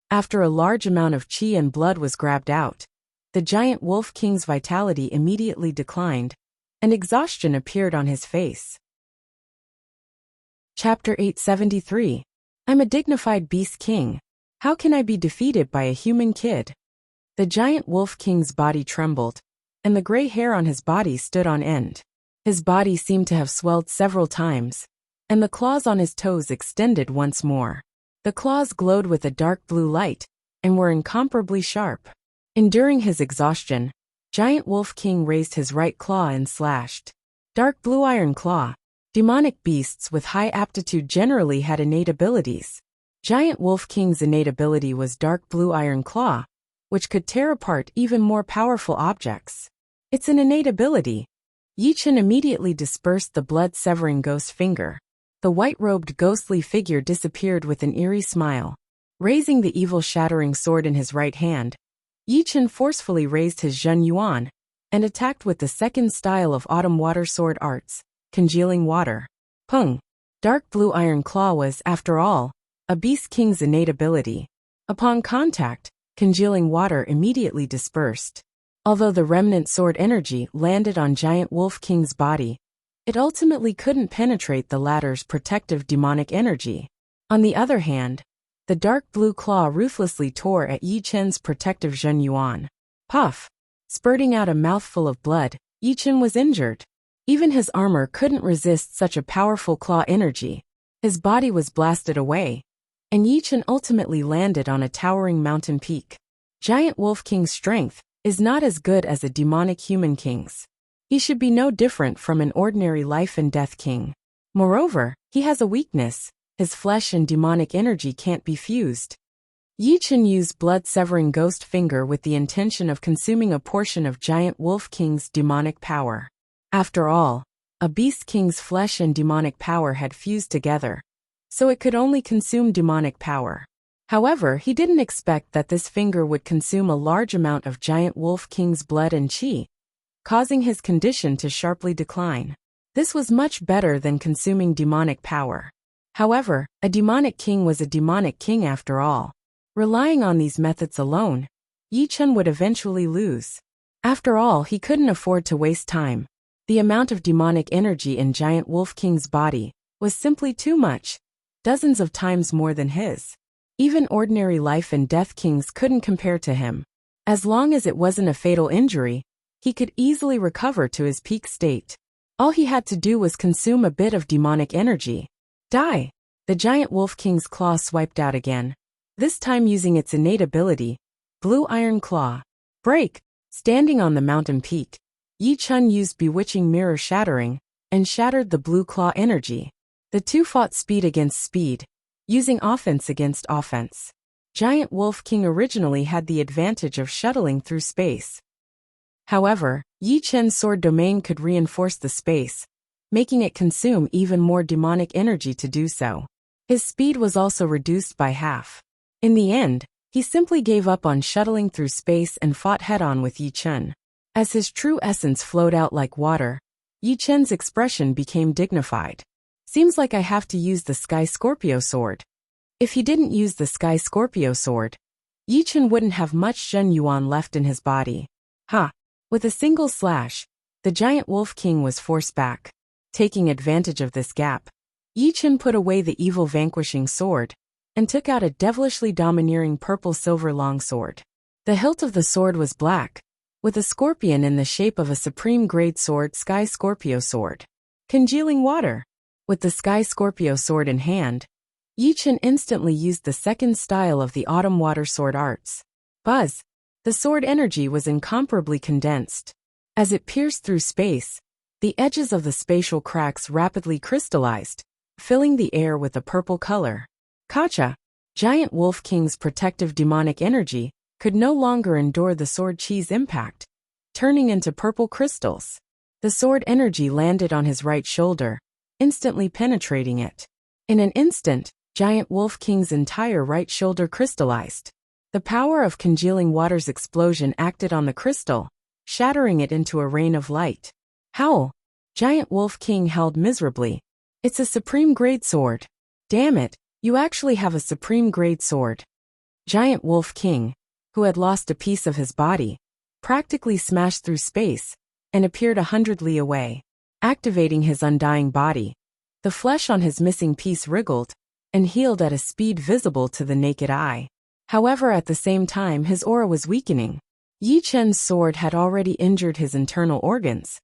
After a large amount of chi and blood was grabbed out, the giant wolf king's vitality immediately declined, and exhaustion appeared on his face. Chapter 873. I'm a dignified beast king. How can I be defeated by a human kid? The giant wolf king's body trembled, and the gray hair on his body stood on end. His body seemed to have swelled several times, and the claws on his toes extended once more. The claws glowed with a dark blue light, and were incomparably sharp. Enduring his exhaustion, Giant Wolf King raised his right claw and slashed. Dark blue iron claw. Demonic beasts with high aptitude generally had innate abilities. Giant Wolf King's innate ability was dark blue iron claw, which could tear apart even more powerful objects. It's an innate ability. Yi Chen immediately dispersed the blood-severing ghost finger. The white-robed ghostly figure disappeared with an eerie smile. Raising the evil-shattering sword in his right hand, Yi Chen forcefully raised his Zhen Yuan and attacked with the second style of autumn water sword arts, congealing water. Pung! Dark blue iron claw was, after all, a beast king's innate ability. Upon contact, congealing water immediately dispersed. Although the remnant sword energy landed on Giant Wolf King's body, it ultimately couldn't penetrate the latter's protective demonic energy. On the other hand, the dark blue claw ruthlessly tore at Yi Chen's protective Zhen Yuan. Puff! Spurting out a mouthful of blood, Yi Chen was injured. Even his armor couldn't resist such a powerful claw energy. His body was blasted away, and Yi Chen ultimately landed on a towering mountain peak. Giant Wolf King's strength is not as good as a demonic human king's. He should be no different from an ordinary life and death king. Moreover, he has a weakness. His flesh and demonic energy can't be fused. Yi Chen used blood-severing ghost finger with the intention of consuming a portion of Giant Wolf King's demonic power. After all, a beast king's flesh and demonic power had fused together, so it could only consume demonic power. However, he didn't expect that this finger would consume a large amount of Giant Wolf King's blood and chi, causing his condition to sharply decline. This was much better than consuming demonic power. However, a demonic king was a demonic king after all. Relying on these methods alone, Yi Chen would eventually lose. After all, he couldn't afford to waste time. The amount of demonic energy in Giant Wolf King's body was simply too much, dozens of times more than his. Even ordinary life and death kings couldn't compare to him. As long as it wasn't a fatal injury, he could easily recover to his peak state. All he had to do was consume a bit of demonic energy. Die! The Giant Wolf King's claw swiped out again, this time using its innate ability, Blue Iron Claw. Break! Standing on the mountain peak, Yi Chen used Bewitching Mirror Shattering and shattered the blue claw energy. The two fought speed against speed, using offense against offense. Giant Wolf King originally had the advantage of shuttling through space. However, Yi Chen's sword domain could reinforce the space, making it consume even more demonic energy to do so. His speed was also reduced by half. In the end, he simply gave up on shuttling through space and fought head-on with Yi Chen. As his true essence flowed out like water, Yi Chen's expression became dignified. Seems like I have to use the Sky Scorpio sword. If he didn't use the Sky Scorpio sword, Yi Chen wouldn't have much Zhen Yuan left in his body. Ha! With a single slash, the Giant Wolf King was forced back. Taking advantage of this gap, Yi Chen put away the evil vanquishing sword and took out a devilishly domineering purple-silver longsword. The hilt of the sword was black, with a scorpion in the shape of a supreme-grade sword, Sky Scorpio sword. Congealing water. With the Sky Scorpio sword in hand, Yi Chen instantly used the second style of the autumn water sword arts. Buzz! The sword energy was incomparably condensed. As it pierced through space, the edges of the spatial cracks rapidly crystallized, filling the air with a purple color. Kacha! Giant Wolf King's protective demonic energy could no longer endure the sword chi's impact, turning into purple crystals. The sword energy landed on his right shoulder, instantly penetrating it. In an instant, Giant Wolf King's entire right shoulder crystallized. The power of congealing water's explosion acted on the crystal, shattering it into a rain of light. Howl! Giant Wolf King howled miserably. It's a supreme grade sword. Damn it, you actually have a supreme grade sword. Giant Wolf King, who had lost a piece of his body, practically smashed through space and appeared 100 li away. Activating his undying body, the flesh on his missing piece wriggled and healed at a speed visible to the naked eye. However, at the same time his aura was weakening. Yi Chen's sword had already injured his internal organs,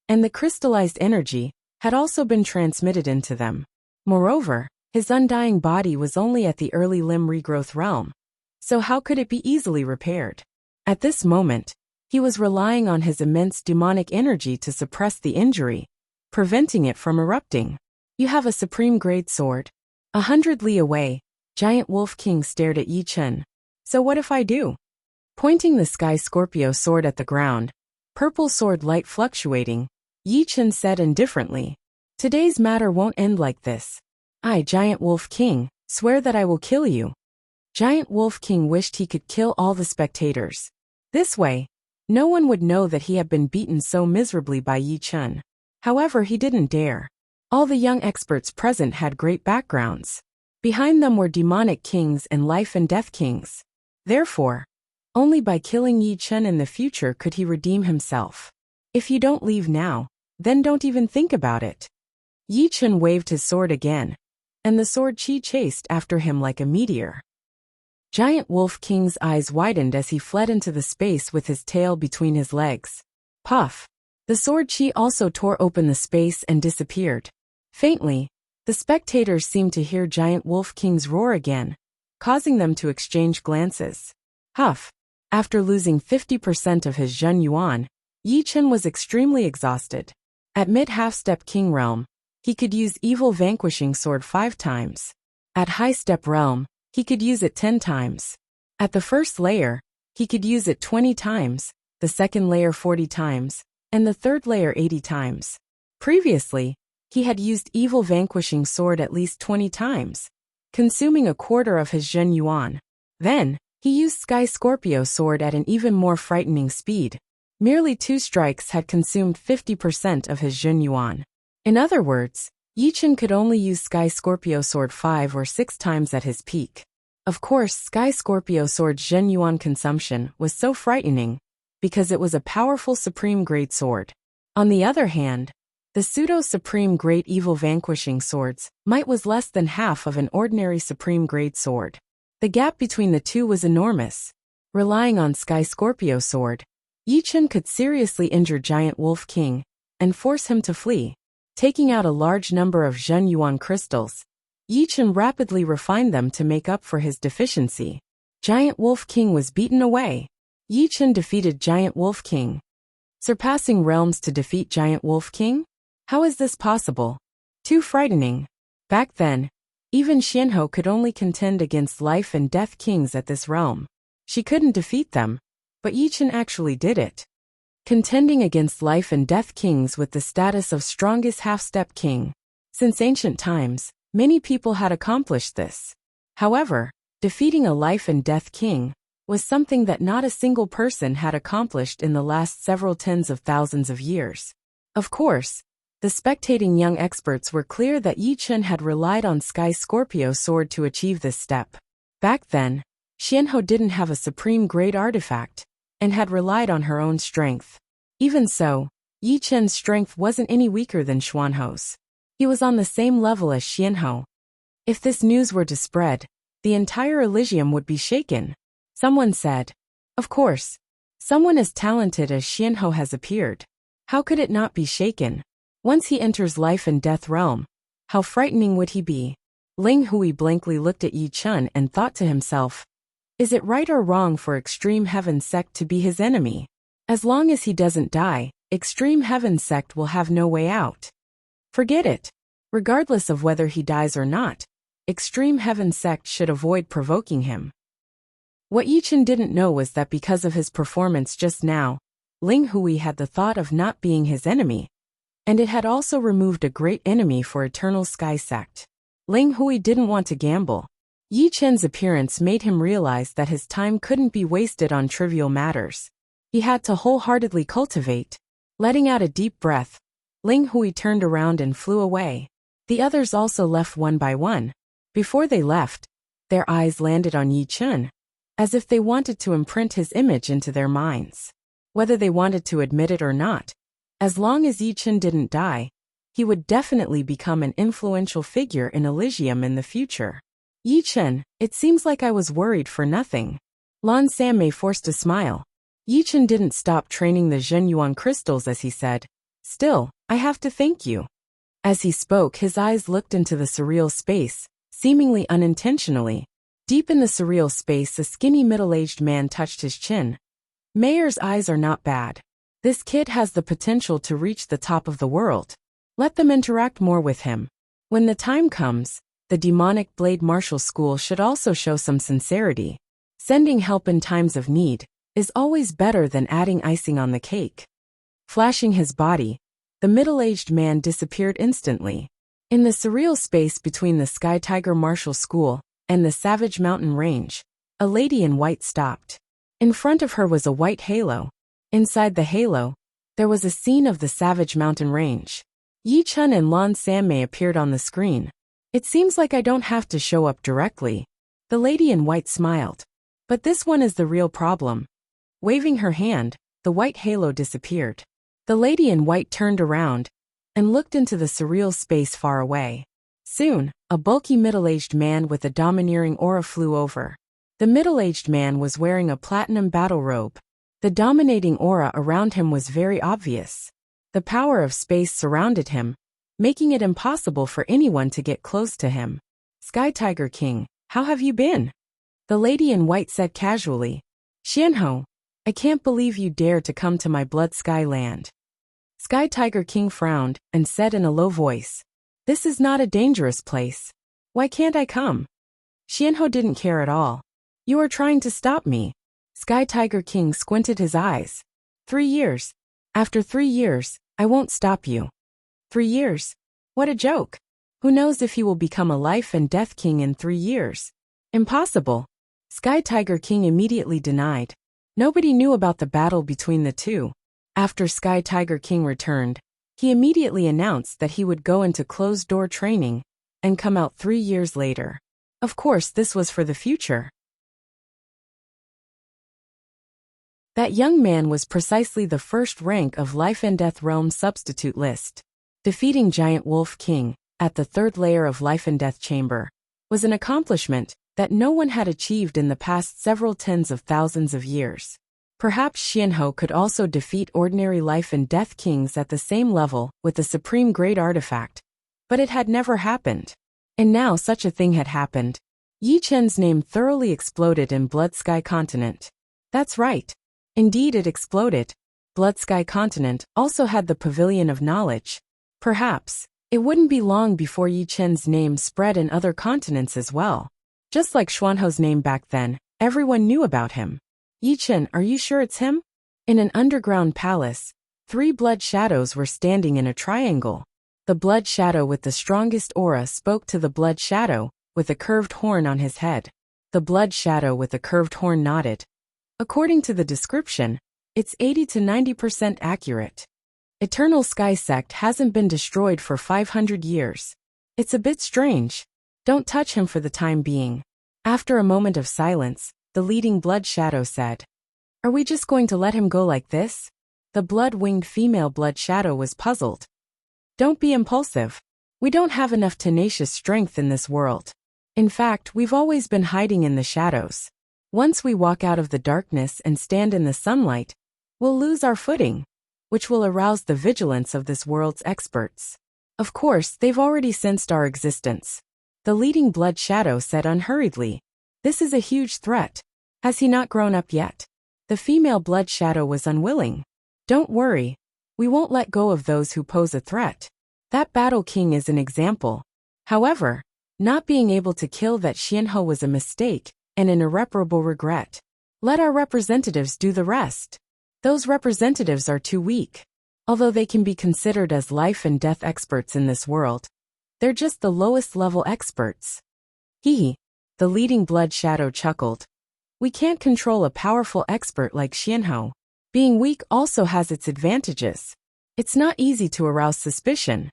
and the crystallized energy had also been transmitted into them. Moreover, his undying body was only at the early limb regrowth realm, so how could it be easily repaired? At this moment, he was relying on his immense demonic energy to suppress the injury, preventing it from erupting. You have a supreme grade sword. 100 li away, Giant Wolf King stared at Yi Chen. So what if I do? Pointing the Sky Scorpio sword at the ground, purple sword light fluctuating, Yi Chen said indifferently, "Today's matter won't end like this. I, Giant Wolf King, swear that I will kill you." Giant Wolf King wished he could kill all the spectators. This way, no one would know that he had been beaten so miserably by Yi Chen. However, he didn't dare. All the young experts present had great backgrounds. Behind them were demonic kings and life and death kings. Therefore, only by killing Yi Chen in the future could he redeem himself. If you don't leave now, then don't even think about it. Yi Chen waved his sword again, and the sword chi chased after him like a meteor. Giant Wolf King's eyes widened as he fled into the space with his tail between his legs. Puff! The sword chi also tore open the space and disappeared. Faintly, the spectators seemed to hear Giant Wolf King's roar again, causing them to exchange glances. Huff! After losing 50% of his Zhen Yuan, Yi Chen was extremely exhausted. At mid-half-step King Realm, he could use Evil Vanquishing Sword 5 times. At high-step Realm, he could use it 10 times. At the first layer, he could use it 20 times, the second layer 40 times, and the third layer 80 times. Previously, he had used Evil Vanquishing Sword at least 20 times, consuming a quarter of his Zhen Yuan. Then, he used Sky Scorpio Sword at an even more frightening speed. Merely 2 strikes had consumed 50% of his Zhen Yuan. In other words, Yi Chen could only use Sky Scorpio Sword 5 or 6 times at his peak. Of course, Sky Scorpio Sword's Zhen Yuan consumption was so frightening because it was a powerful supreme grade sword. On the other hand, the pseudo-supreme great Evil Vanquishing Sword's might was less than half of an ordinary supreme grade sword. The gap between the two was enormous. Relying on Sky Scorpio Sword, Yi Chen could seriously injure Giant Wolf King and force him to flee. Taking out a large number of Zhen Yuan crystals, Yi Chen rapidly refined them to make up for his deficiency. Giant Wolf King was beaten away. Yi Chen defeated Giant Wolf King. Surpassing realms to defeat Giant Wolf King? How is this possible? Too frightening. Back then, even Xianhou could only contend against life and death kings at this realm. She couldn't defeat them, but Yi Chen actually did it. Contending against life and death kings with the status of strongest half-step king. Since ancient times, many people had accomplished this. However, defeating a life and death king was something that not a single person had accomplished in the last several tens of thousands of years. Of course, the spectating young experts were clear that Yi Chen had relied on Sky Scorpio Sword to achieve this step. Back then, Xianhou didn't have a supreme grade artifact, and had relied on her own strength. Even so, Yi Chen's strength wasn't any weaker than Xuanhou's. He was on the same level as Xianhou. If this news were to spread, the entire Elysium would be shaken. Someone said, "Of course, someone as talented as Xianhou has appeared. How could it not be shaken? Once he enters life and death realm, how frightening would he be?" Ling Hui blankly looked at Yi Chen and thought to himself, is it right or wrong for Extreme Heaven Sect to be his enemy? As long as he doesn't die, Extreme Heaven Sect will have no way out. Forget it. Regardless of whether he dies or not, Extreme Heaven Sect should avoid provoking him. What Yi Chen didn't know was that because of his performance just now, Ling Hui had the thought of not being his enemy, and it had also removed a great enemy for Eternal Sky Sect. Ling Hui didn't want to gamble. Yi Chen's appearance made him realize that his time couldn't be wasted on trivial matters. He had to wholeheartedly cultivate. Letting out a deep breath, Ling Hui turned around and flew away. The others also left one by one. Before they left, their eyes landed on Yi Chen. as if they wanted to imprint his image into their minds. Whether they wanted to admit it or not, as long as Yi Chen didn't die, he would definitely become an influential figure in Elysium in the future. Yi Chen, it seems like I was worried for nothing. Lan Sanmei forced a smile. Yi Chen didn't stop training the Zhenyuan crystals as he said, "Still, I have to thank you." As he spoke, his eyes looked into the surreal space, seemingly unintentionally. Deep in the surreal space, a skinny middle-aged man touched his chin. Mayer's eyes are not bad. This kid has the potential to reach the top of the world. Let them interact more with him. When the time comes, the demonic blade martial school should also show some sincerity. Sending help in times of need is always better than adding icing on the cake. Flashing his body, the middle-aged man disappeared instantly. In the surreal space between the Sky Tiger Martial School and the Savage Mountain Range, a lady in white stopped. In front of her was a white halo. Inside the halo, there was a scene of the Savage Mountain Range. Yi Chen and Lan Sanmei appeared on the screen. It seems like I don't have to show up directly. The lady in white smiled. But this one is the real problem. Waving her hand, the white halo disappeared. The lady in white turned around and looked into the surreal space far away. Soon, a bulky middle-aged man with a domineering aura flew over. The middle-aged man was wearing a platinum battle robe. The dominating aura around him was very obvious. The power of space surrounded him, making it impossible for anyone to get close to him. "Sky Tiger King, how have you been?" The lady in white said casually. "Xianhou, I can't believe you dare to come to my blood sky land." Sky Tiger King frowned and said in a low voice, "This is not a dangerous place. Why can't I come?" Xianhou didn't care at all. "You are trying to stop me." Sky Tiger King squinted his eyes. 3 years. After 3 years, I won't stop you." 3 years? What a joke. Who knows if he will become a life and death king in 3 years? Impossible. Sky Tiger King immediately denied. Nobody knew about the battle between the two. After Sky Tiger King returned, he immediately announced that he would go into closed-door training and come out 3 years later. Of course, this was for the future. That young man was precisely the first rank of Life and Death Realm substitute list. Defeating Giant Wolf King, at the 3rd layer of Life and Death Chamber, was an accomplishment that no one had achieved in the past several tens of thousands of years. Perhaps Xianhou could also defeat ordinary Life and Death Kings at the same level with the Supreme Great Artifact, but it had never happened. And now such a thing had happened. Yi Chen's name thoroughly exploded in Blood Sky Continent. That's right. Indeed, it exploded. Blood Sky Continent also had the Pavilion of Knowledge. Perhaps it wouldn't be long before Yi Chen's name spread in other continents as well. Just like Xuanhou's name back then, everyone knew about him. "Yi Chen, are you sure it's him?" In an underground palace, 3 blood shadows were standing in a triangle. The blood shadow with the strongest aura spoke to the blood shadow with a curved horn on his head. The blood shadow with a curved horn nodded. According to the description, it's 80 to 90% accurate. Eternal Sky Sect hasn't been destroyed for 500 years. It's a bit strange. Don't touch him for the time being. After a moment of silence, the leading blood shadow said, "Are we just going to let him go like this?" The blood-winged female blood shadow was puzzled. "Don't be impulsive. We don't have enough tenacious strength in this world. In fact, we've always been hiding in the shadows. Once we walk out of the darkness and stand in the sunlight, we'll lose our footing, which will arouse the vigilance of this world's experts. Of course, they've already sensed our existence." The leading blood shadow said unhurriedly. "This is a huge threat. Has he not grown up yet?" The female blood shadow was unwilling. "Don't worry. We won't let go of those who pose a threat. That Battle King is an example. However, not being able to kill that Xianhou was a mistake and an irreparable regret. Let our representatives do the rest. Those representatives are too weak. Although they can be considered as life and death experts in this world, they're just the lowest level experts." Hee. The leading blood shadow chuckled. "We can't control a powerful expert like Xianhou. Being weak also has its advantages. It's not easy to arouse suspicion.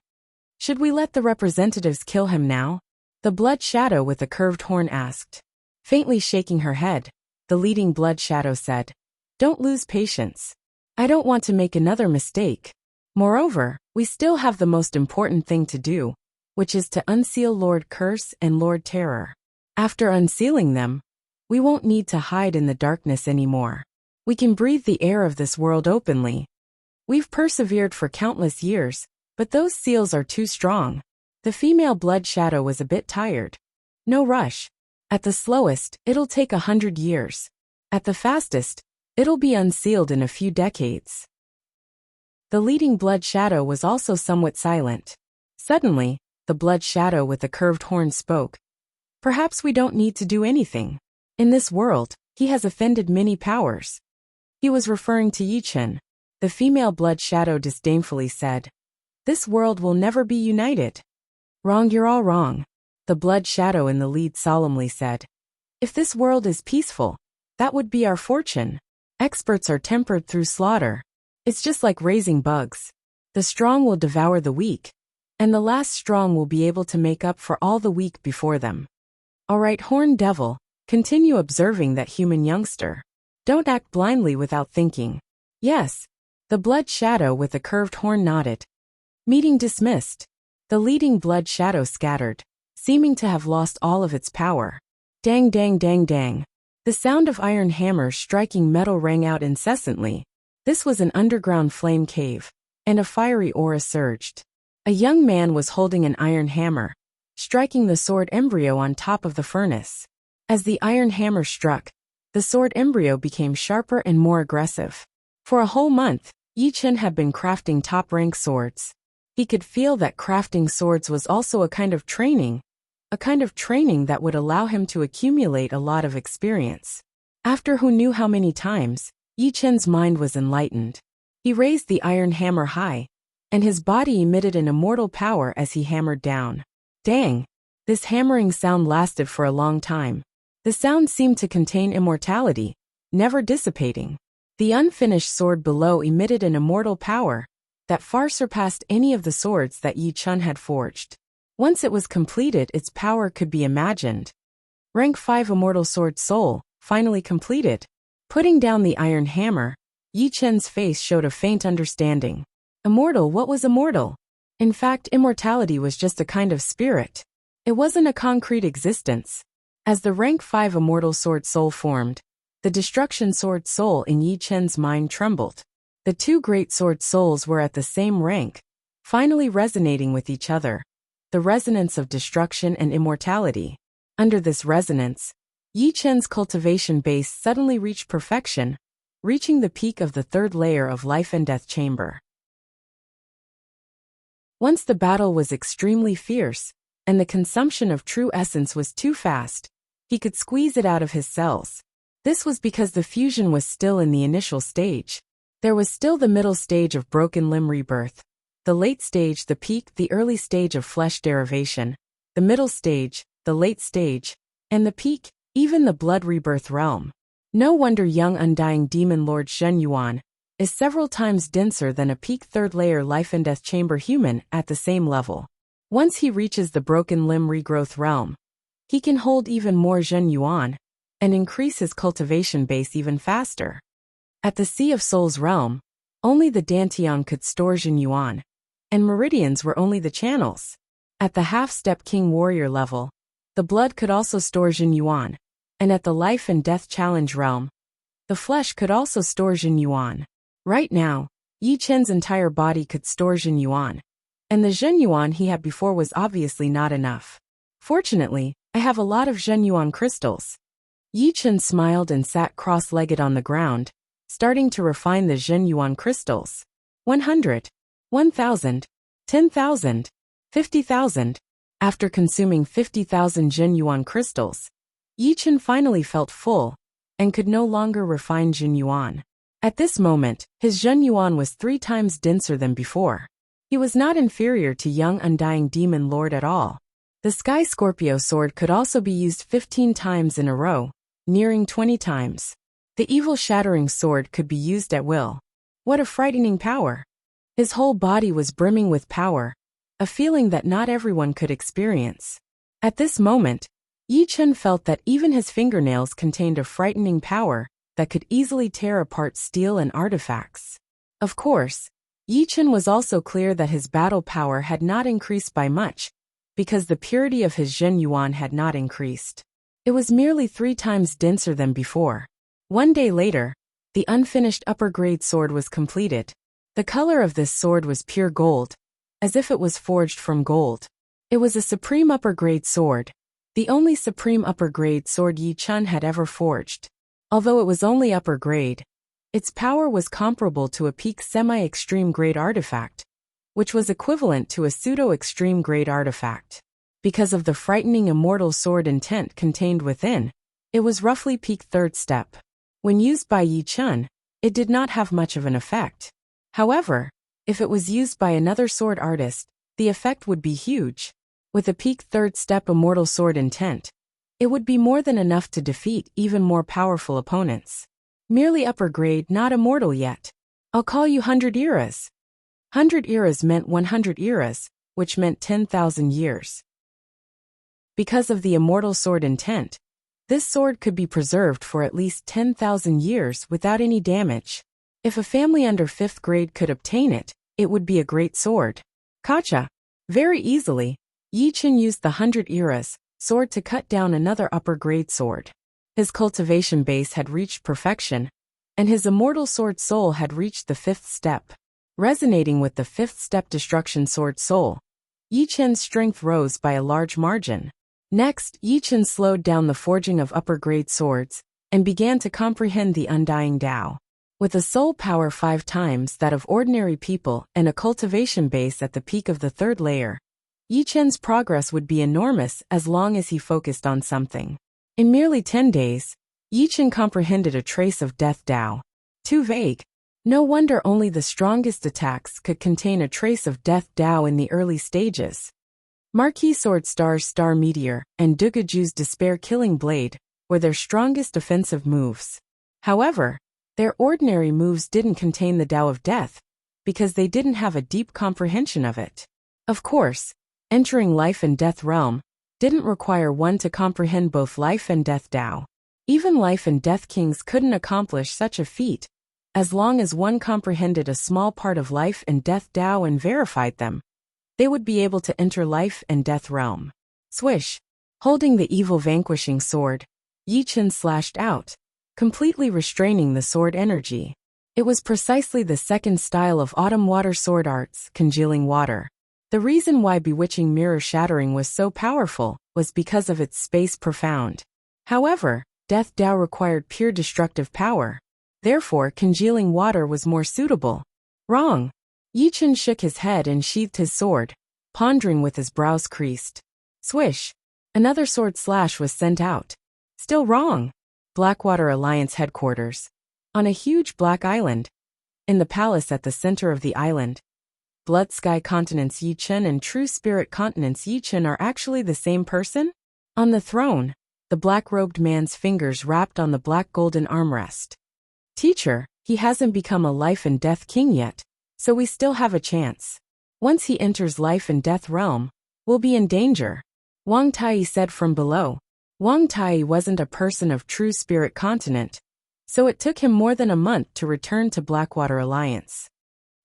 Should we let the representatives kill him now?" The blood shadow with a curved horn asked. Faintly shaking her head, the leading blood shadow said. Don't lose patience. I don't want to make another mistake. Moreover, we still have the most important thing to do, which is to unseal Lord Curse and Lord Terror. After unsealing them, we won't need to hide in the darkness anymore. We can breathe the air of this world openly. We've persevered for countless years, but those seals are too strong. The female blood shadow was a bit tired. No rush. At the slowest, it'll take 100 years. At the fastest, it'll be unsealed in a few decades. The leading blood shadow was also somewhat silent. Suddenly, the blood shadow with the curved horn spoke. Perhaps we don't need to do anything. In this world, he has offended many powers. He was referring to Yi Chen. The female blood shadow disdainfully said. This world will never be united. Wrong, you're all wrong. The blood shadow in the lead solemnly said. If this world is peaceful, that would be our fortune. Experts are tempered through slaughter. It's just like raising bugs. The strong will devour the weak, and the last strong will be able to make up for all the weak before them. All right, horned devil, continue observing that human youngster. Don't act blindly without thinking. Yes. The blood shadow with the curved horn nodded. Meeting dismissed. The leading blood shadow scattered, seeming to have lost all of its power. Dang, dang, dang, dang. The sound of iron hammers striking metal rang out incessantly. This was an underground flame cave, and a fiery aura surged. A young man was holding an iron hammer, striking the sword embryo on top of the furnace. As the iron hammer struck, the sword embryo became sharper and more aggressive. For a whole month, Yi Chen had been crafting top-rank swords. He could feel that crafting swords was also a kind of training that would allow him to accumulate a lot of experience. After who knew how many times, Yi Chen's mind was enlightened. He raised the iron hammer high, and his body emitted an immortal power as he hammered down. Dang! This hammering sound lasted for a long time. The sound seemed to contain immortality, never dissipating. The unfinished sword below emitted an immortal power that far surpassed any of the swords that Yi Chen had forged. Once it was completed, its power could be imagined. Rank 5 Immortal Sword Soul, finally completed. Putting down the iron hammer, Yi Chen's face showed a faint understanding. Immortal, what was immortal? In fact, immortality was just a kind of spirit. It wasn't a concrete existence. As the rank 5 Immortal Sword Soul formed, the Destruction Sword Soul in Yi Chen's mind trembled. The two great sword souls were at the same rank, finally resonating with each other. The resonance of destruction and immortality. Under this resonance, Yi Chen's cultivation base suddenly reached perfection, reaching the peak of the third layer of life and death chamber. Once the battle was extremely fierce, and the consumption of true essence was too fast, he could squeeze it out of his cells. This was because the fusion was still in the initial stage. There was still the middle stage of broken limb rebirth, the late stage, the peak, the early stage of flesh derivation, the middle stage, the late stage, and the peak, even the blood rebirth realm. No wonder young undying demon Lord Zhen Yuan is several times denser than a peak third layer life and death chamber human at the same level. Once he reaches the broken limb regrowth realm, he can hold even more Zhen Yuan and increase his cultivation base even faster. At the Sea of Souls realm, only the Dantian could store Zhen Yuan, and meridians were only the channels. At the half-step king warrior level, the blood could also store Zhen Yuan, and at the life and death challenge realm, the flesh could also store Zhen Yuan. Right now, Yi Chen's entire body could store Zhen Yuan, and the Zhen Yuan he had before was obviously not enough. Fortunately, I have a lot of Zhen Yuan crystals. Yi Chen smiled and sat cross-legged on the ground, starting to refine the Zhen Yuan crystals. 100, 1,000, 10,000, 50,000. After consuming 50,000 Zhen Yuan crystals, Yi Chen finally felt full and could no longer refine Zhen Yuan. At this moment, his Zhen Yuan was 3 times denser than before. He was not inferior to young undying demon lord at all. The Sky Scorpio sword could also be used 15 times in a row, nearing 20 times. The evil shattering sword could be used at will. What a frightening power! His whole body was brimming with power, a feeling that not everyone could experience. At this moment, Yi Chen felt that even his fingernails contained a frightening power that could easily tear apart steel and artifacts. Of course, Yi Chen was also clear that his battle power had not increased by much, because the purity of his Zhen Yuan had not increased. It was merely 3 times denser than before. One day later, the unfinished upper-grade sword was completed. The color of this sword was pure gold, as if it was forged from gold. It was a supreme upper-grade sword, the only supreme upper-grade sword Yi Chen had ever forged. Although it was only upper-grade, its power was comparable to a peak semi-extreme grade artifact, which was equivalent to a pseudo-extreme grade artifact. Because of the frightening immortal sword intent contained within, it was roughly peak 3rd step. When used by Yi Chen, it did not have much of an effect. However, if it was used by another sword artist, the effect would be huge. With a peak 3rd step immortal sword intent, it would be more than enough to defeat even more powerful opponents. Merely upper grade, not immortal yet. I'll call you 100 eras. 100 eras meant 100 eras, which meant 10,000 years. Because of the immortal sword intent, this sword could be preserved for at least 10,000 years without any damage. If a family under 5th grade could obtain it, it would be a great sword. Gotcha. Very easily, Yi Chen used the 100 eras sword to cut down another upper grade sword. His cultivation base had reached perfection, and his immortal sword soul had reached the 5th step. Resonating with the 5th step destruction sword soul, Yi Chen's strength rose by a large margin. Next, Yi Chen slowed down the forging of upper-grade swords and began to comprehend the undying Tao. With a soul power 5 times that of ordinary people and a cultivation base at the peak of the 3rd layer, Yi Chen's progress would be enormous as long as he focused on something. In merely 10 days, Yi Chen comprehended a trace of Death Tao. Too vague. No wonder only the strongest attacks could contain a trace of Death Tao in the early stages. Marquis Sword Star's Star Meteor and Dugaju's Despair Killing Blade were their strongest offensive moves. However, their ordinary moves didn't contain the Tao of Death, because they didn't have a deep comprehension of it. Of course, entering Life and Death realm didn't require one to comprehend both Life and Death Tao. Even Life and Death Kings couldn't accomplish such a feat, as long as one comprehended a small part of Life and Death Tao and verified them. They would be able to enter Life and Death realm. Swish! Holding the evil vanquishing sword, Yi Chen slashed out, completely restraining the sword energy. It was precisely the 2nd style of autumn water sword arts, congealing water. The reason why bewitching mirror shattering was so powerful was because of its space profound. However, Death Tao required pure destructive power. Therefore, congealing water was more suitable. Wrong. Yi Chen shook his head and sheathed his sword, pondering with his brows creased. Swish! Another sword slash was sent out. Still wrong. Blackwater Alliance headquarters. On a huge black island. In the palace at the center of the island. Blood Sky Continent's Yi Chen and True Spirit Continent's Yi Chen are actually the same person? On the throne, the black-robed man's fingers wrapped on the black golden armrest. Teacher, he hasn't become a Life and Death King yet, so we still have a chance. Once he enters Life and Death realm, we'll be in danger. Wang Tai said from below. Wang Tai wasn't a person of True Spirit Continent, so it took him more than a month to return to Blackwater Alliance.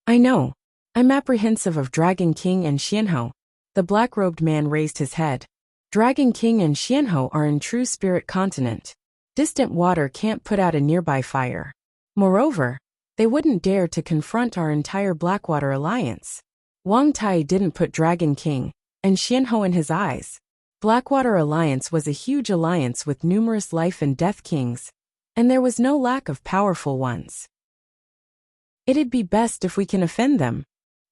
I know. I'm apprehensive of Dragon King and Xianhou. The black-robed man raised his head. Dragon King and Xianhou are in True Spirit Continent. Distant water can't put out a nearby fire. Moreover, they wouldn't dare to confront our entire Blackwater Alliance. Wang Tai didn't put Dragon King and Xianhou in his eyes. Blackwater Alliance was a huge alliance with numerous Life and Death Kings, and there was no lack of powerful ones. It'd be best if we can offend them.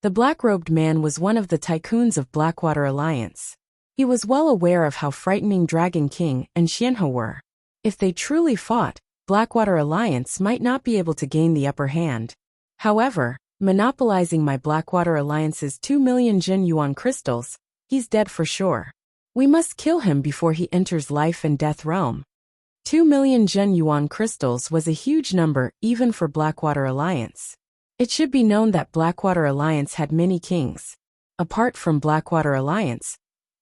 The black-robed man was one of the tycoons of Blackwater Alliance. He was well aware of how frightening Dragon King and Xianhou were. If they truly fought, Blackwater Alliance might not be able to gain the upper hand. However, monopolizing my Blackwater Alliance's 2 million Jin Yuan crystals, he's dead for sure. We must kill him before he enters Life and Death realm. 2 million Jin Yuan crystals was a huge number even for Blackwater Alliance. It should be known that Blackwater Alliance had many kings. Apart from Blackwater Alliance,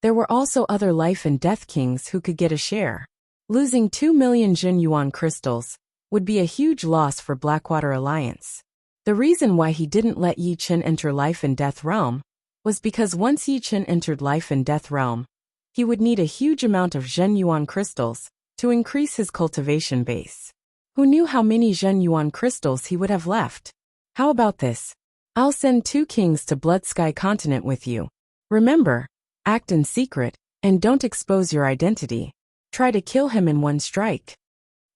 There were also other life and death kings who could get a share. Losing 2 million Jin Yuan crystals would be a huge loss for Blackwater Alliance. The reason why he didn't let Yi Chen enter life and death realm was because once Yi Chen entered life and death realm, he would need a huge amount of Zhen Yuan crystals to increase his cultivation base. Who knew how many Zhen Yuan crystals he would have left? How about this? I'll send 2 kings to Blood Sky Continent with you. Remember, act in secret, and don't expose your identity. Try to kill him in one strike.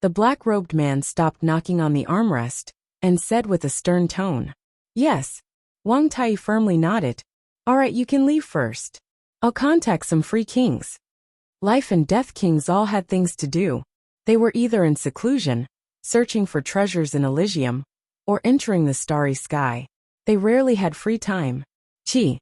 The black-robed man stopped knocking on the armrest and said with a stern tone. Yes. Wang Tai firmly nodded. All right, you can leave first. I'll contact some free kings. Life and death kings all had things to do. They were either in seclusion, searching for treasures in Elysium, or entering the starry sky. They rarely had free time. Chi.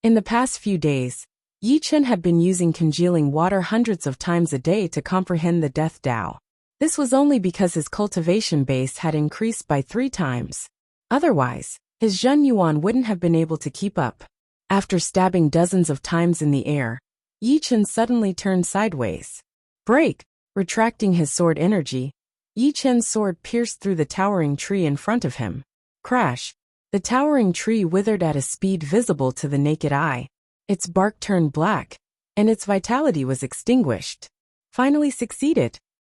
In the past few days, Yi Chen had been using congealing water hundreds of times a day to comprehend the Death Tao. This was only because his cultivation base had increased by 3 times. Otherwise, his Zhen Yuan wouldn't have been able to keep up. After stabbing dozens of times in the air, Yi Chen suddenly turned sideways. Break! Retracting his sword energy, Yi Chen's sword pierced through the towering tree in front of him. Crash! The towering tree withered at a speed visible to the naked eye. Its bark turned black, and its vitality was extinguished. Finally succeeded.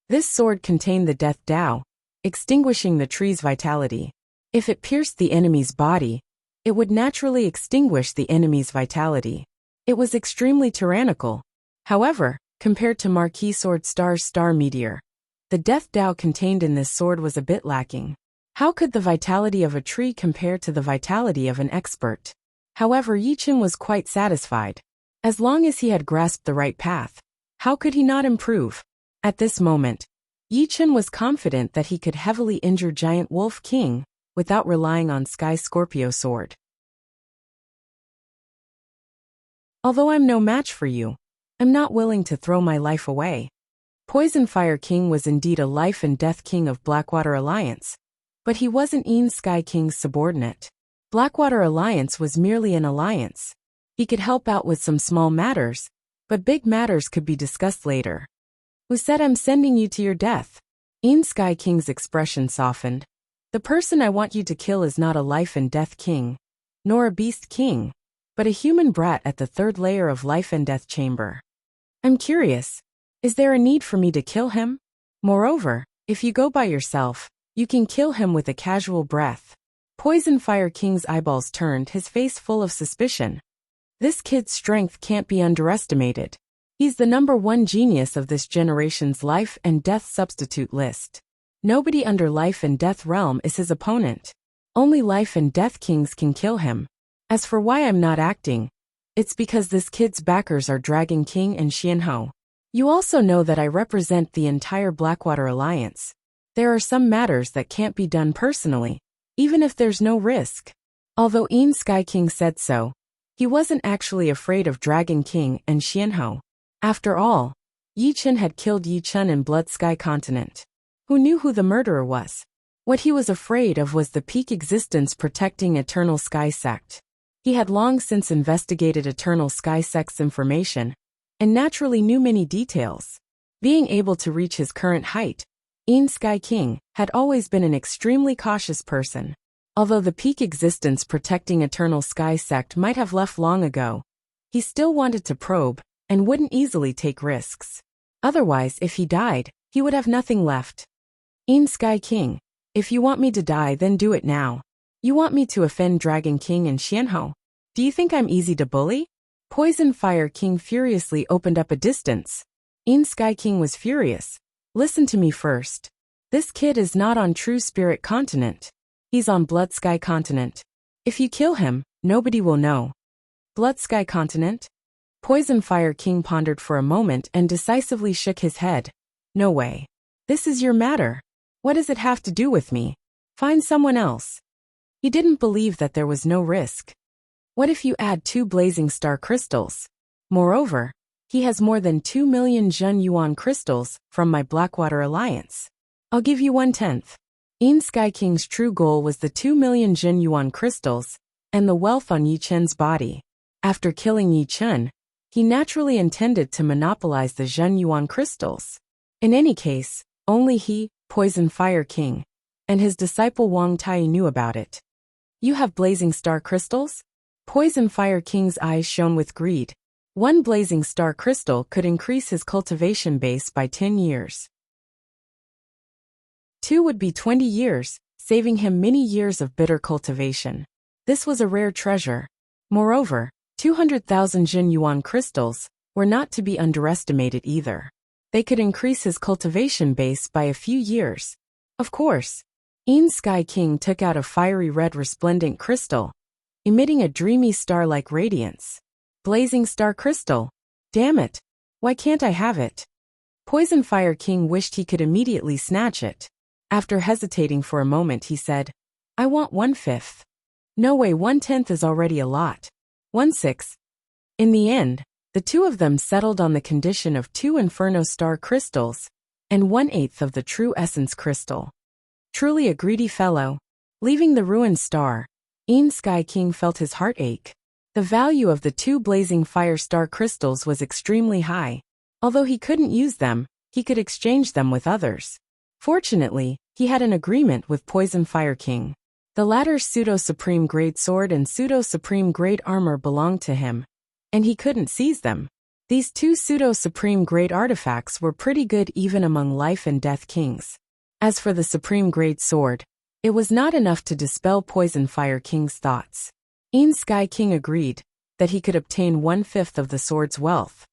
This sword contained the Death Tao, extinguishing the tree's vitality. If it pierced the enemy's body, it would naturally extinguish the enemy's vitality. It was extremely tyrannical. However, compared to Marquis Sword Star's Star Meteor, the Death Tao contained in this sword was a bit lacking. How could the vitality of a tree compare to the vitality of an expert? However, Yi Chen was quite satisfied. As long as he had grasped the right path, how could he not improve? At this moment, Yi Chen was confident that he could heavily injure Giant Wolf King without relying on Sky Scorpio Sword. Although I'm no match for you, I'm not willing to throw my life away. Poison Fire King was indeed a life and death king of Blackwater Alliance, but he wasn't Een Sky King's subordinate. Blackwater Alliance was merely an alliance. He could help out with some small matters, but big matters could be discussed later. Who said I'm sending you to your death? Een Sky King's expression softened. The person I want you to kill is not a life and death king, nor a beast king, but a human brat at the 3rd layer of life and death chamber. I'm curious, is there a need for me to kill him? Moreover, if you go by yourself, you can kill him with a casual breath. Poison Fire King's eyeballs turned, his face full of suspicion. This kid's strength can't be underestimated. He's the #1 genius of this generation's life and death substitute list. Nobody under life and death realm is his opponent. Only life and death kings can kill him. As for why I'm not acting, it's because this kid's backers are Dragon King and Xianhou. You also know that I represent the entire Blackwater Alliance. There are some matters that can't be done personally, even if there's no risk. Although Een Sky King said so, he wasn't actually afraid of Dragon King and Xianhou. After all, Yi Chen had killed Yi Chen in Blood Sky Continent. Who knew who the murderer was? What he was afraid of was the peak existence protecting Eternal Sky Sect. He had long since investigated Eternal Sky Sect's information, and naturally knew many details. Being able to reach his current height, Een Sky King had always been an extremely cautious person. Although the peak existence protecting Eternal Sky Sect might have left long ago, he still wanted to probe, and wouldn't easily take risks. Otherwise, if he died, he would have nothing left. Een Sky King, if you want me to die, then do it now. You want me to offend Dragon King and Xianhou? Do you think I'm easy to bully? Poison Fire King furiously opened up a distance. Een Sky King was furious. Listen to me first. This kid is not on True Spirit Continent. He's on Blood Sky Continent. If you kill him, nobody will know. Blood Sky Continent? Poison Fire King pondered for a moment and decisively shook his head. No way. This is your matter. What does it have to do with me? Find someone else. He didn't believe that there was no risk. What if you add 2 blazing star crystals? Moreover, he has more than 2 million Zhen Yuan crystals from my Blackwater Alliance. I'll give you 1/10. Een Sky King's true goal was the 2 million Zhen Yuan crystals, and the wealth on Yi Chen's body. After killing Yi Chen, he naturally intended to monopolize the Zhen Yuan crystals. In any case, only he, Poison Fire King, and his disciple Wang Tai knew about it. You have blazing star crystals? Poison Fire King's eyes shone with greed. One blazing star crystal could increase his cultivation base by 10 years. 2 would be 20 years, saving him many years of bitter cultivation. This was a rare treasure. Moreover, 200,000 Jin Yuan crystals were not to be underestimated either. They could increase his cultivation base by a few years. Of course, Yin Sky King took out a fiery red resplendent crystal, emitting a dreamy star-like radiance. Blazing star crystal. Damn it. Why can't I have it? Poison Fire King wished he could immediately snatch it. After hesitating for a moment, he said, I want 1/5. No way, 1/10 is already a lot. 1/6. In the end, the two of them settled on the condition of 2 Inferno Star crystals and 1/8 of the True Essence crystal. Truly a greedy fellow. Leaving the ruined star, Yin Sky King felt his heart ache. The value of the 2 blazing fire star crystals was extremely high. Although he couldn't use them, he could exchange them with others. Fortunately, he had an agreement with Poison Fire King. The latter's pseudo-supreme grade sword and pseudo-supreme grade armor belonged to him, and he couldn't seize them. These 2 pseudo-supreme grade artifacts were pretty good even among life and death kings. As for the supreme grade sword, it was not enough to dispel Poison Fire King's thoughts. Yin Sky King agreed that he could obtain 1/5 of the sword's wealth.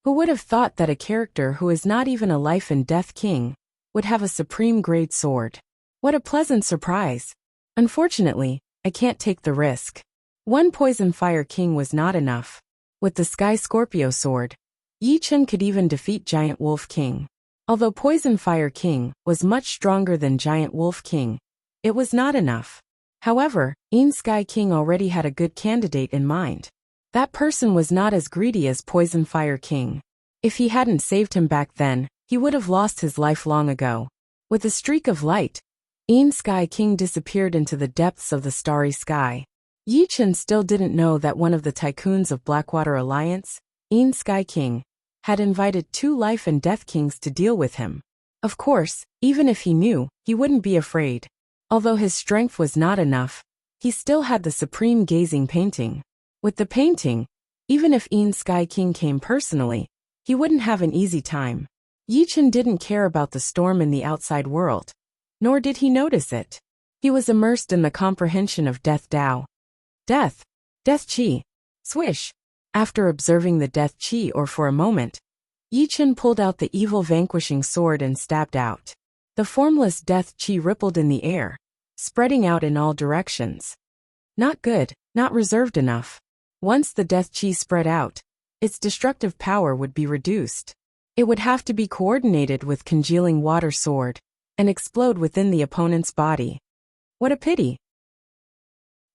Who would have thought that a character who is not even a life and death king would have a supreme grade sword? What a pleasant surprise. Unfortunately, I can't take the risk. 1 Poison Fire King was not enough. With the Sky Scorpio sword, Yi Chen could even defeat Giant Wolf King. Although Poison Fire King was much stronger than Giant Wolf King, it was not enough. However, Yin Sky King already had a good candidate in mind. That person was not as greedy as Poison Fire King. If he hadn't saved him back then, he would have lost his life long ago. With a streak of light, Yin Sky King disappeared into the depths of the starry sky. Yi Chen still didn't know that one of the tycoons of Blackwater Alliance, Yin Sky King, had invited 2 life and death kings to deal with him. Of course, even if he knew, he wouldn't be afraid. Although his strength was not enough, he still had the supreme gazing painting. With the painting, even if Yin Sky King came personally, he wouldn't have an easy time. Yi Chen didn't care about the storm in the outside world, nor did he notice it. He was immersed in the comprehension of Death Dao. Death. Death Chi. Swish. After observing the Death Chi for a moment, Yi Chen pulled out the evil vanquishing sword and stabbed out. The formless Death Chi rippled in the air, spreading out in all directions. Not good, not reserved enough. Once the Death Chi spread out, its destructive power would be reduced. It would have to be coordinated with congealing water sword and explode within the opponent's body. What a pity.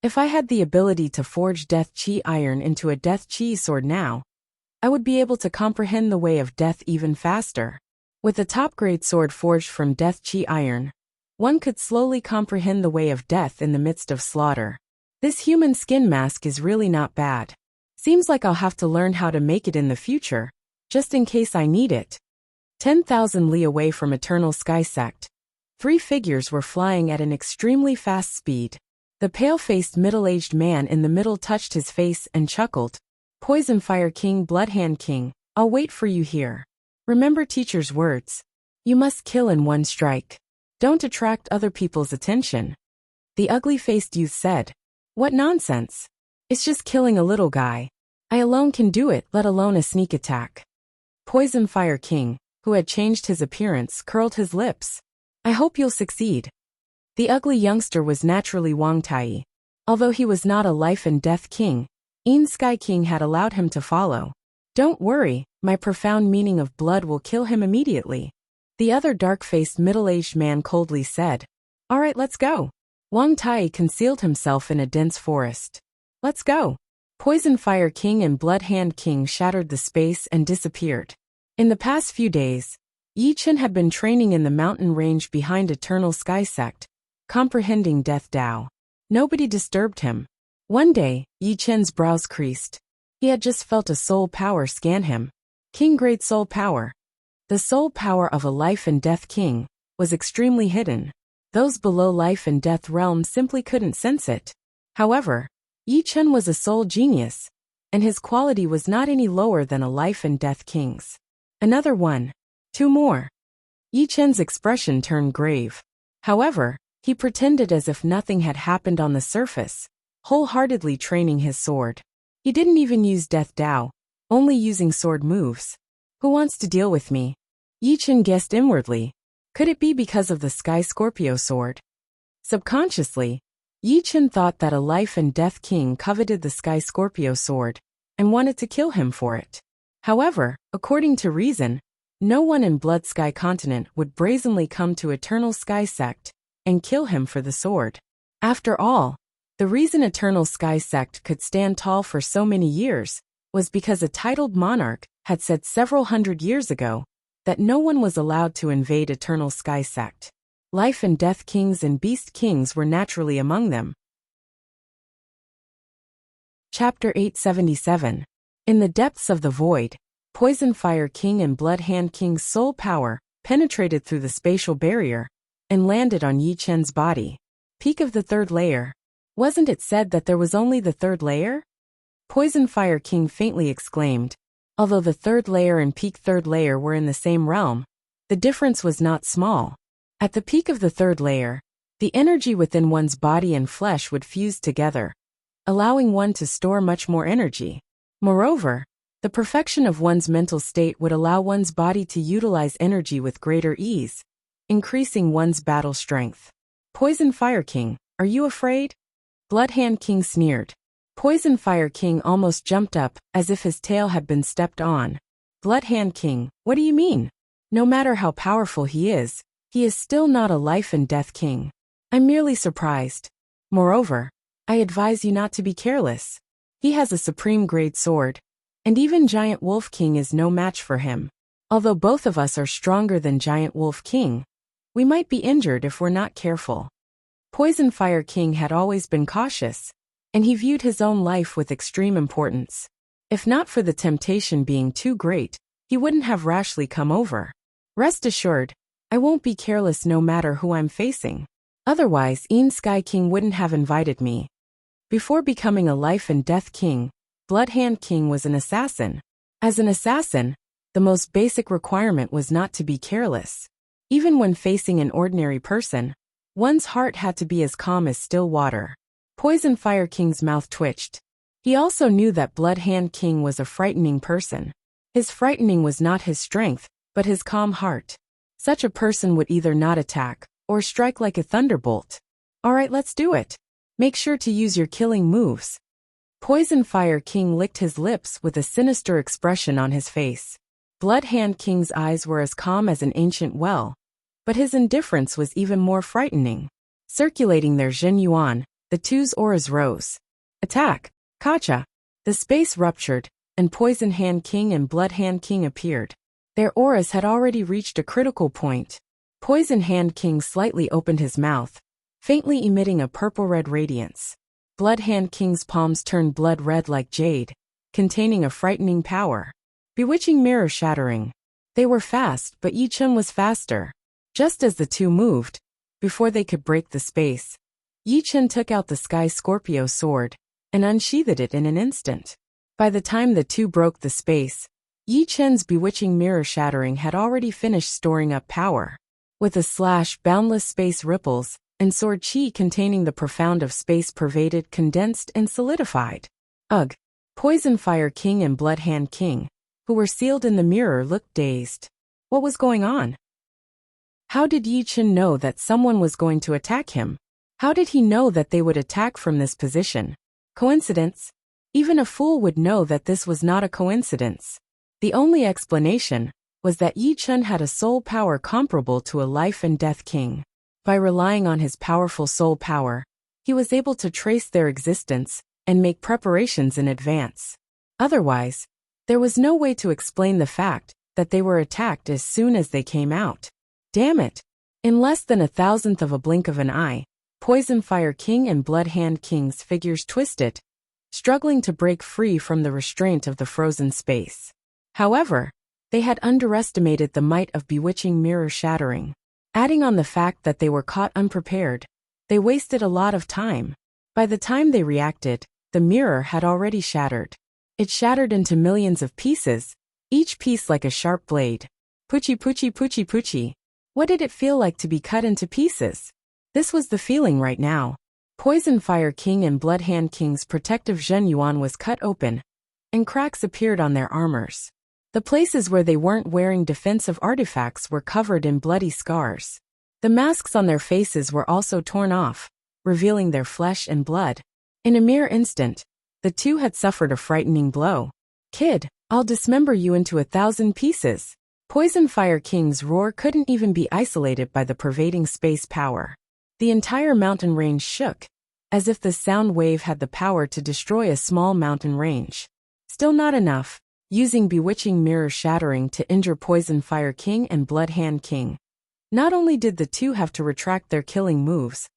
If I had the ability to forge Death Chi iron into a Death Chi sword now, I would be able to comprehend the way of death even faster. With a top-grade sword forged from Death Chi iron, one could slowly comprehend the way of death in the midst of slaughter. This human skin mask is really not bad. Seems like I'll have to learn how to make it in the future, just in case I need it. 10,000 li away from Eternal Sky Sect, 3 figures were flying at an extremely fast speed. The pale-faced middle-aged man in the middle touched his face and chuckled. Poison Fire King, Bloodhand King, I'll wait for you here. Remember teacher's words. You must kill in 1 strike. Don't attract other people's attention. The ugly-faced youth said. What nonsense. It's just killing a little guy. I alone can do it, let alone a sneak attack. Poison Fire King, who had changed his appearance, curled his lips. I hope you'll succeed. The ugly youngster was naturally Wang Tai. Although he was not a life and death king, Yin Sky King had allowed him to follow. Don't worry, my profound meaning of blood will kill him immediately. The other dark-faced middle-aged man coldly said. All right, let's go. Wang Tai concealed himself in a dense forest. Let's go. Poison Fire King and Bloodhand King shattered the space and disappeared. In the past few days, Yi Chen had been training in the mountain range behind Eternal Sky Sect, comprehending Death Dao. Nobody disturbed him. One day, Yi Chen's brows creased. He had just felt a soul power scan him. King-grade soul power. The soul power of a life and death king was extremely hidden. Those below life and death realms simply couldn't sense it. However, Yi Chen was a soul genius, and his quality was not any lower than a life and death king's. Another one. Two more. Yi Chen's expression turned grave. However, he pretended as if nothing had happened on the surface, wholeheartedly training his sword. He didn't even use Death Dao, only using sword moves. Who wants to deal with me? Yi Chen guessed inwardly. Could it be because of the Sky Scorpio sword? Subconsciously, Yi Chen thought that a life and death king coveted the Sky Scorpio sword and wanted to kill him for it. However, according to reason, no one in Blood Sky Continent would brazenly come to Eternal Sky Sect and kill him for the sword. After all, the reason Eternal Sky Sect could stand tall for so many years was because a titled monarch had said several hundred years ago that no one was allowed to invade Eternal Sky Sect. Life and death kings and beast kings were naturally among them. Chapter 877. In the depths of the void, Poison Fire King and Blood Hand King's soul power penetrated through the spatial barrier and landed on Yi Chen's body. Peak of the third layer. Wasn't it said that there was only the third layer? Poison Fire King faintly exclaimed. Although the third layer and peak third layer were in the same realm, the difference was not small. At the peak of the third layer, the energy within one's body and flesh would fuse together, allowing one to store much more energy. Moreover, the perfection of one's mental state would allow one's body to utilize energy with greater ease, increasing one's battle strength. Poison Fire King, are you afraid? Blood Hand King sneered. Poison Fire King almost jumped up, as if his tail had been stepped on. Blood Hand King, what do you mean? No matter how powerful he is still not a life and death king. I'm merely surprised. Moreover, I advise you not to be careless. He has a supreme grade sword, and even Giant Wolf King is no match for him. Although both of us are stronger than Giant Wolf King, we might be injured if we're not careful. Poison Fire King had always been cautious, and he viewed his own life with extreme importance. If not for the temptation being too great, he wouldn't have rashly come over. Rest assured, I won't be careless no matter who I'm facing. Otherwise, Sky King wouldn't have invited me. Before becoming a life and death king, Blood Hand King was an assassin. As an assassin, the most basic requirement was not to be careless. Even when facing an ordinary person, one's heart had to be as calm as still water. Poison Fire King's mouth twitched. He also knew that Blood Hand King was a frightening person. His frightening was not his strength, but his calm heart. Such a person would either not attack, or strike like a thunderbolt. Alright, let's do it. Make sure to use your killing moves. Poison Fire King licked his lips with a sinister expression on his face. Blood Hand King's eyes were as calm as an ancient well, but his indifference was even more frightening. Circulating their Jin Yuan, the two's auras rose. Attack! Kacha! The space ruptured, and Poison Hand King and Blood Hand King appeared. Their auras had already reached a critical point. Poison Hand King slightly opened his mouth, faintly emitting a purple-red radiance. Blood Hand King's palms turned blood-red like jade, containing a frightening power. Bewitching mirror shattering. They were fast, but Yi Chen was faster. Just as the two moved, before they could break the space, Yi Chen took out the Sky Scorpio sword and unsheathed it in an instant. By the time the two broke the space, Yi Chen's bewitching mirror shattering had already finished storing up power. With a slash, boundless space ripples, and sword chi containing the profound of space pervaded, condensed, and solidified. Ugh! Poison Fire King and Blood Hand King, who were sealed in the mirror, looked dazed. What was going on? How did Yi Chen know that someone was going to attack him? How did he know that they would attack from this position? Coincidence? Even a fool would know that this was not a coincidence. The only explanation was that Yi Chen had a soul power comparable to a life and death king. By relying on his powerful soul power, he was able to trace their existence and make preparations in advance. Otherwise, there was no way to explain the fact that they were attacked as soon as they came out. Damn it! In less than 1,000th of a blink of an eye, Poison Fire King and Blood Hand King's figures twisted, struggling to break free from the restraint of the frozen space. However, they had underestimated the might of bewitching mirror shattering. Adding on the fact that they were caught unprepared, they wasted a lot of time. By the time they reacted, the mirror had already shattered. It shattered into millions of pieces, each piece like a sharp blade. Poochie poochie poochie poochie. What did it feel like to be cut into pieces? This was the feeling right now. Poison Fire King and Blood Hand King's protective Zhen Yuan was cut open, and cracks appeared on their armors. The places where they weren't wearing defensive artifacts were covered in bloody scars. The masks on their faces were also torn off, revealing their flesh and blood. In a mere instant, the two had suffered a frightening blow. Kid, I'll dismember you into 1,000 pieces. Poison Fire King's roar couldn't even be isolated by the pervading space power. The entire mountain range shook, as if the sound wave had the power to destroy a small mountain range. Still not enough. Using bewitching mirror shattering to injure Poison Fire King and Blood Hand King. Not only did the two have to retract their killing moves,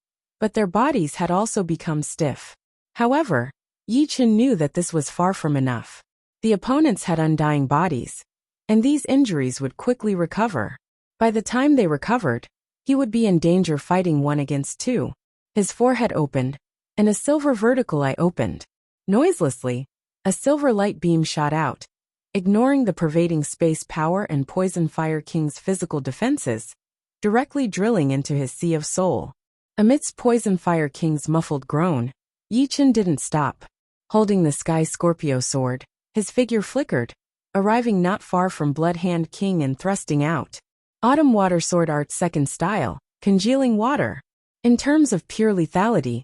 but their bodies had also become stiff. However, Yi Chen knew that this was far from enough. The opponents had undying bodies, and these injuries would quickly recover. By the time they recovered, he would be in danger fighting 1 against 2. His forehead opened, and a silver vertical eye opened. Noiselessly, a silver light beam shot out, ignoring the pervading space power and Poison Fire King's physical defenses, directly drilling into his sea of soul. Amidst Poison Fire King's muffled groan, Yi Chen didn't stop. Holding the Sky Scorpio sword, his figure flickered, arriving not far from Blood Hand King and thrusting out. Autumn Water Sword Art 2nd Style, Congealing Water. In terms of pure lethality,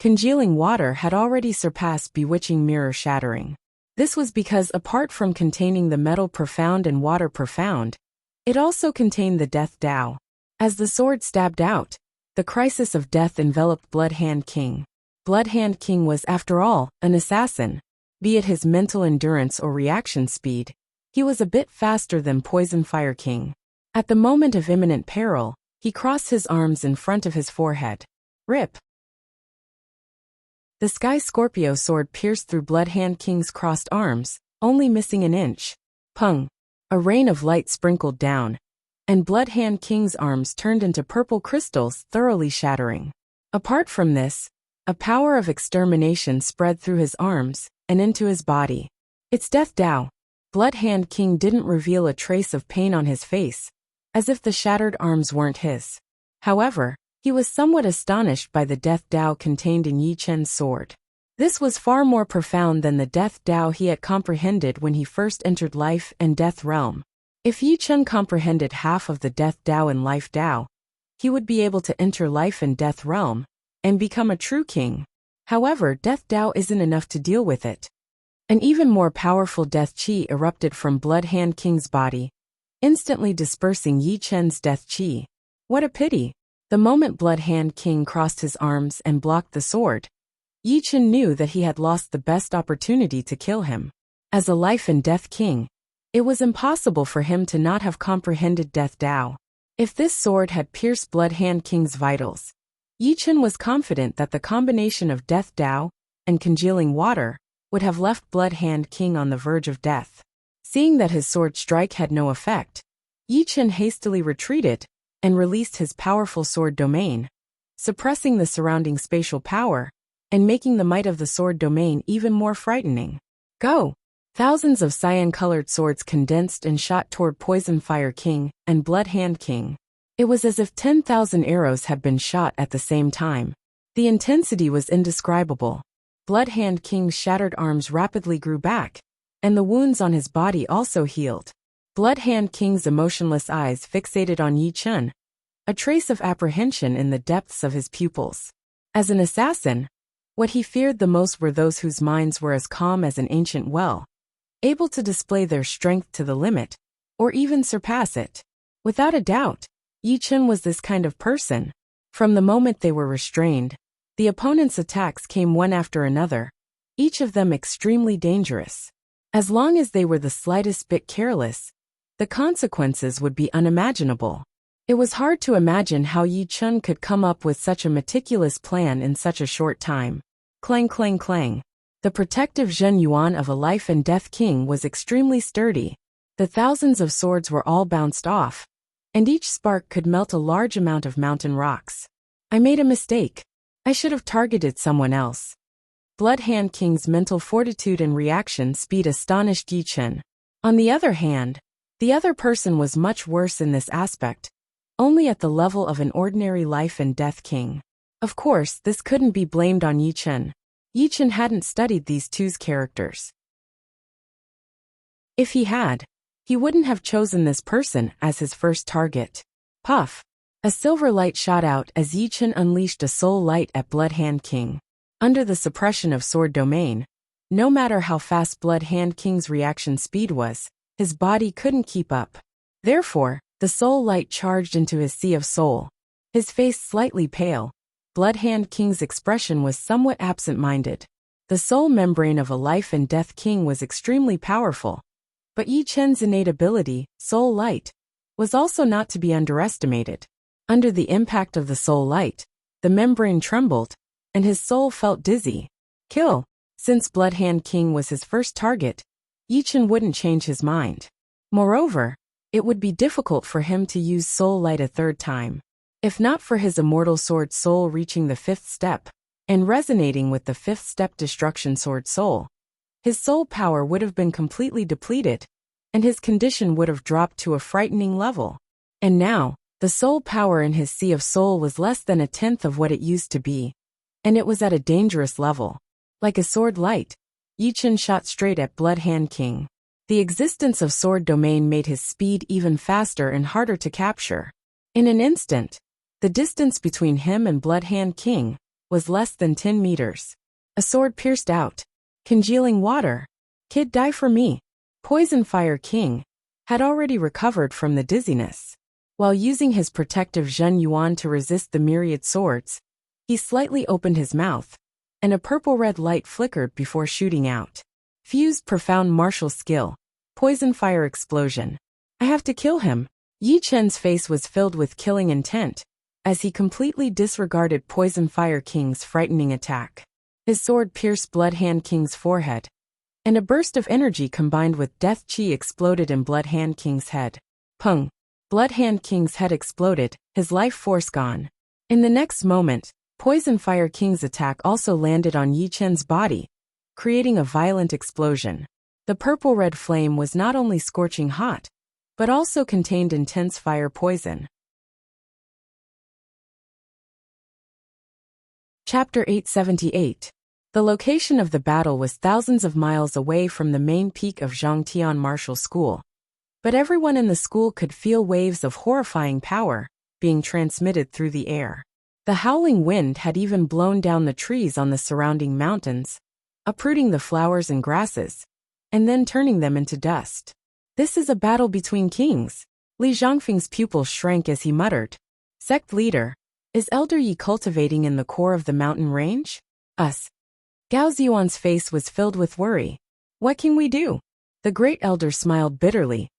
Congealing Water had already surpassed Bewitching Mirror Shattering. This was because apart from containing the Metal Profound and Water Profound, it also contained the Death Dao. As the sword stabbed out, the crisis of death enveloped Blood Hand King. Blood Hand King was, after all, an assassin. Be it his mental endurance or reaction speed, he was a bit faster than Poison Fire King. At the moment of imminent peril, he crossed his arms in front of his forehead. Rip! The Sky Scorpio sword pierced through Blood Hand King's crossed arms, only missing an inch. Pung! A rain of light sprinkled down, and Blood Hand King's arms turned into purple crystals, thoroughly shattering. Apart from this, a power of extermination spread through his arms and into his body. It's Death Dao. Blood Hand King didn't reveal a trace of pain on his face, as if the shattered arms weren't his. However, he was somewhat astonished by the Death Dao contained in Yi Chen's sword. This was far more profound than the Death Dao he had comprehended when he first entered Life and Death Realm. If Yi Chen comprehended half of the Death Dao and Life Dao, he would be able to enter Life and Death Realm and become a true king. However, Death Dao isn't enough to deal with it. An even more powerful Death Qi erupted from Blood Hand King's body, instantly dispersing Yi Chen's Death Qi. What a pity! The moment Blood Hand King crossed his arms and blocked the sword, Yi Chen knew that he had lost the best opportunity to kill him. As a Life and Death King, it was impossible for him to not have comprehended Death Dao. If this sword had pierced Blood Hand King's vitals, Yi Chen was confident that the combination of Death Dao and Congealing Water would have left Blood Hand King on the verge of death. Seeing that his sword strike had no effect, Yi Chen hastily retreated and released his powerful sword domain, suppressing the surrounding spatial power and making the might of the sword domain even more frightening. Go! Thousands of cyan-colored swords condensed and shot toward Poison Fire King and Blood Hand King. It was as if 10,000 arrows had been shot at the same time. The intensity was indescribable. Blood Hand King's shattered arms rapidly grew back, and the wounds on his body also healed. Blood Hand King's emotionless eyes fixated on Yi Chen, a trace of apprehension in the depths of his pupils. As an assassin, what he feared the most were those whose minds were as calm as an ancient well, able to display their strength to the limit, or even surpass it. Without a doubt, Yi Chen was this kind of person. From the moment they were restrained, the opponent's attacks came one after another, each of them extremely dangerous. As long as they were the slightest bit careless, the consequences would be unimaginable. It was hard to imagine how Yi Chun could come up with such a meticulous plan in such a short time. Clang clang clang. The protective Zhen Yuan of a life and death king was extremely sturdy. The thousands of swords were all bounced off, and each spark could melt a large amount of mountain rocks. I made a mistake. I should have targeted someone else. Blood Hand King's mental fortitude and reaction speed astonished Yi Chun. On the other hand, the other person was much worse in this aspect, only at the level of an ordinary life and death king. Of course, this couldn't be blamed on Yi Chun. Yi Chun hadn't studied these two's characters. If he had, he wouldn't have chosen this person as his first target. Puff! A silver light shot out as Yi Chun unleashed a soul light at Blood Hand King. Under the suppression of Sword Domain, no matter how fast Blood Hand King's reaction speed was, his body couldn't keep up. Therefore, the soul light charged into his sea of soul. His face slightly pale. Blood Hand King's expression was somewhat absent-minded. The soul membrane of a life and death king was extremely powerful. But Yi Chun's innate ability, Soul Light, was also not to be underestimated. Under the impact of the soul light, the membrane trembled, and his soul felt dizzy. Kill! Since Blood Hand King was his first target, Yi Chun wouldn't change his mind. Moreover, it would be difficult for him to use Soul Light a third time. If not for his immortal sword soul reaching the fifth step, and resonating with the fifth step destruction sword soul, his soul power would have been completely depleted, and his condition would have dropped to a frightening level. And now, the soul power in his sea of soul was less than a tenth of what it used to be, and it was at a dangerous level. Like a sword light, Yi Chun shot straight at Blood Hand King. The existence of Sword Domain made his speed even faster and harder to capture. In an instant, the distance between him and Blood Hand King was less than 10 meters. A sword pierced out. Congealing water. Kid, die for me. Poison Fire King had already recovered from the dizziness. While using his protective Zhen Yuan to resist the myriad swords, he slightly opened his mouth, and a purple-red light flickered before shooting out. Fused profound martial skill. Poison Fire Explosion. I have to kill him. Yi Chun's face was filled with killing intent, as he completely disregarded Poison Fire King's frightening attack. His sword pierced Blood Hand King's forehead, and a burst of energy combined with death chi exploded in Blood Hand King's head. Pung! Blood Hand King's head exploded, his life force gone. In the next moment, Poison Fire King's attack also landed on Yi Chun's body, creating a violent explosion. The purple-red flame was not only scorching hot, but also contained intense fire poison. Chapter 878. The location of the battle was thousands of miles away from the main peak of Zhangtian Martial School. But everyone in the school could feel waves of horrifying power being transmitted through the air. The howling wind had even blown down the trees on the surrounding mountains, uprooting the flowers and grasses, and then turning them into dust. This is a battle between kings. Li Zhangfeng's pupils shrank as he muttered. Sect leader, is Elder Yi cultivating in the core of the mountain range? Us. Gao Ziyuan's face was filled with worry. What can we do? The great elder smiled bitterly.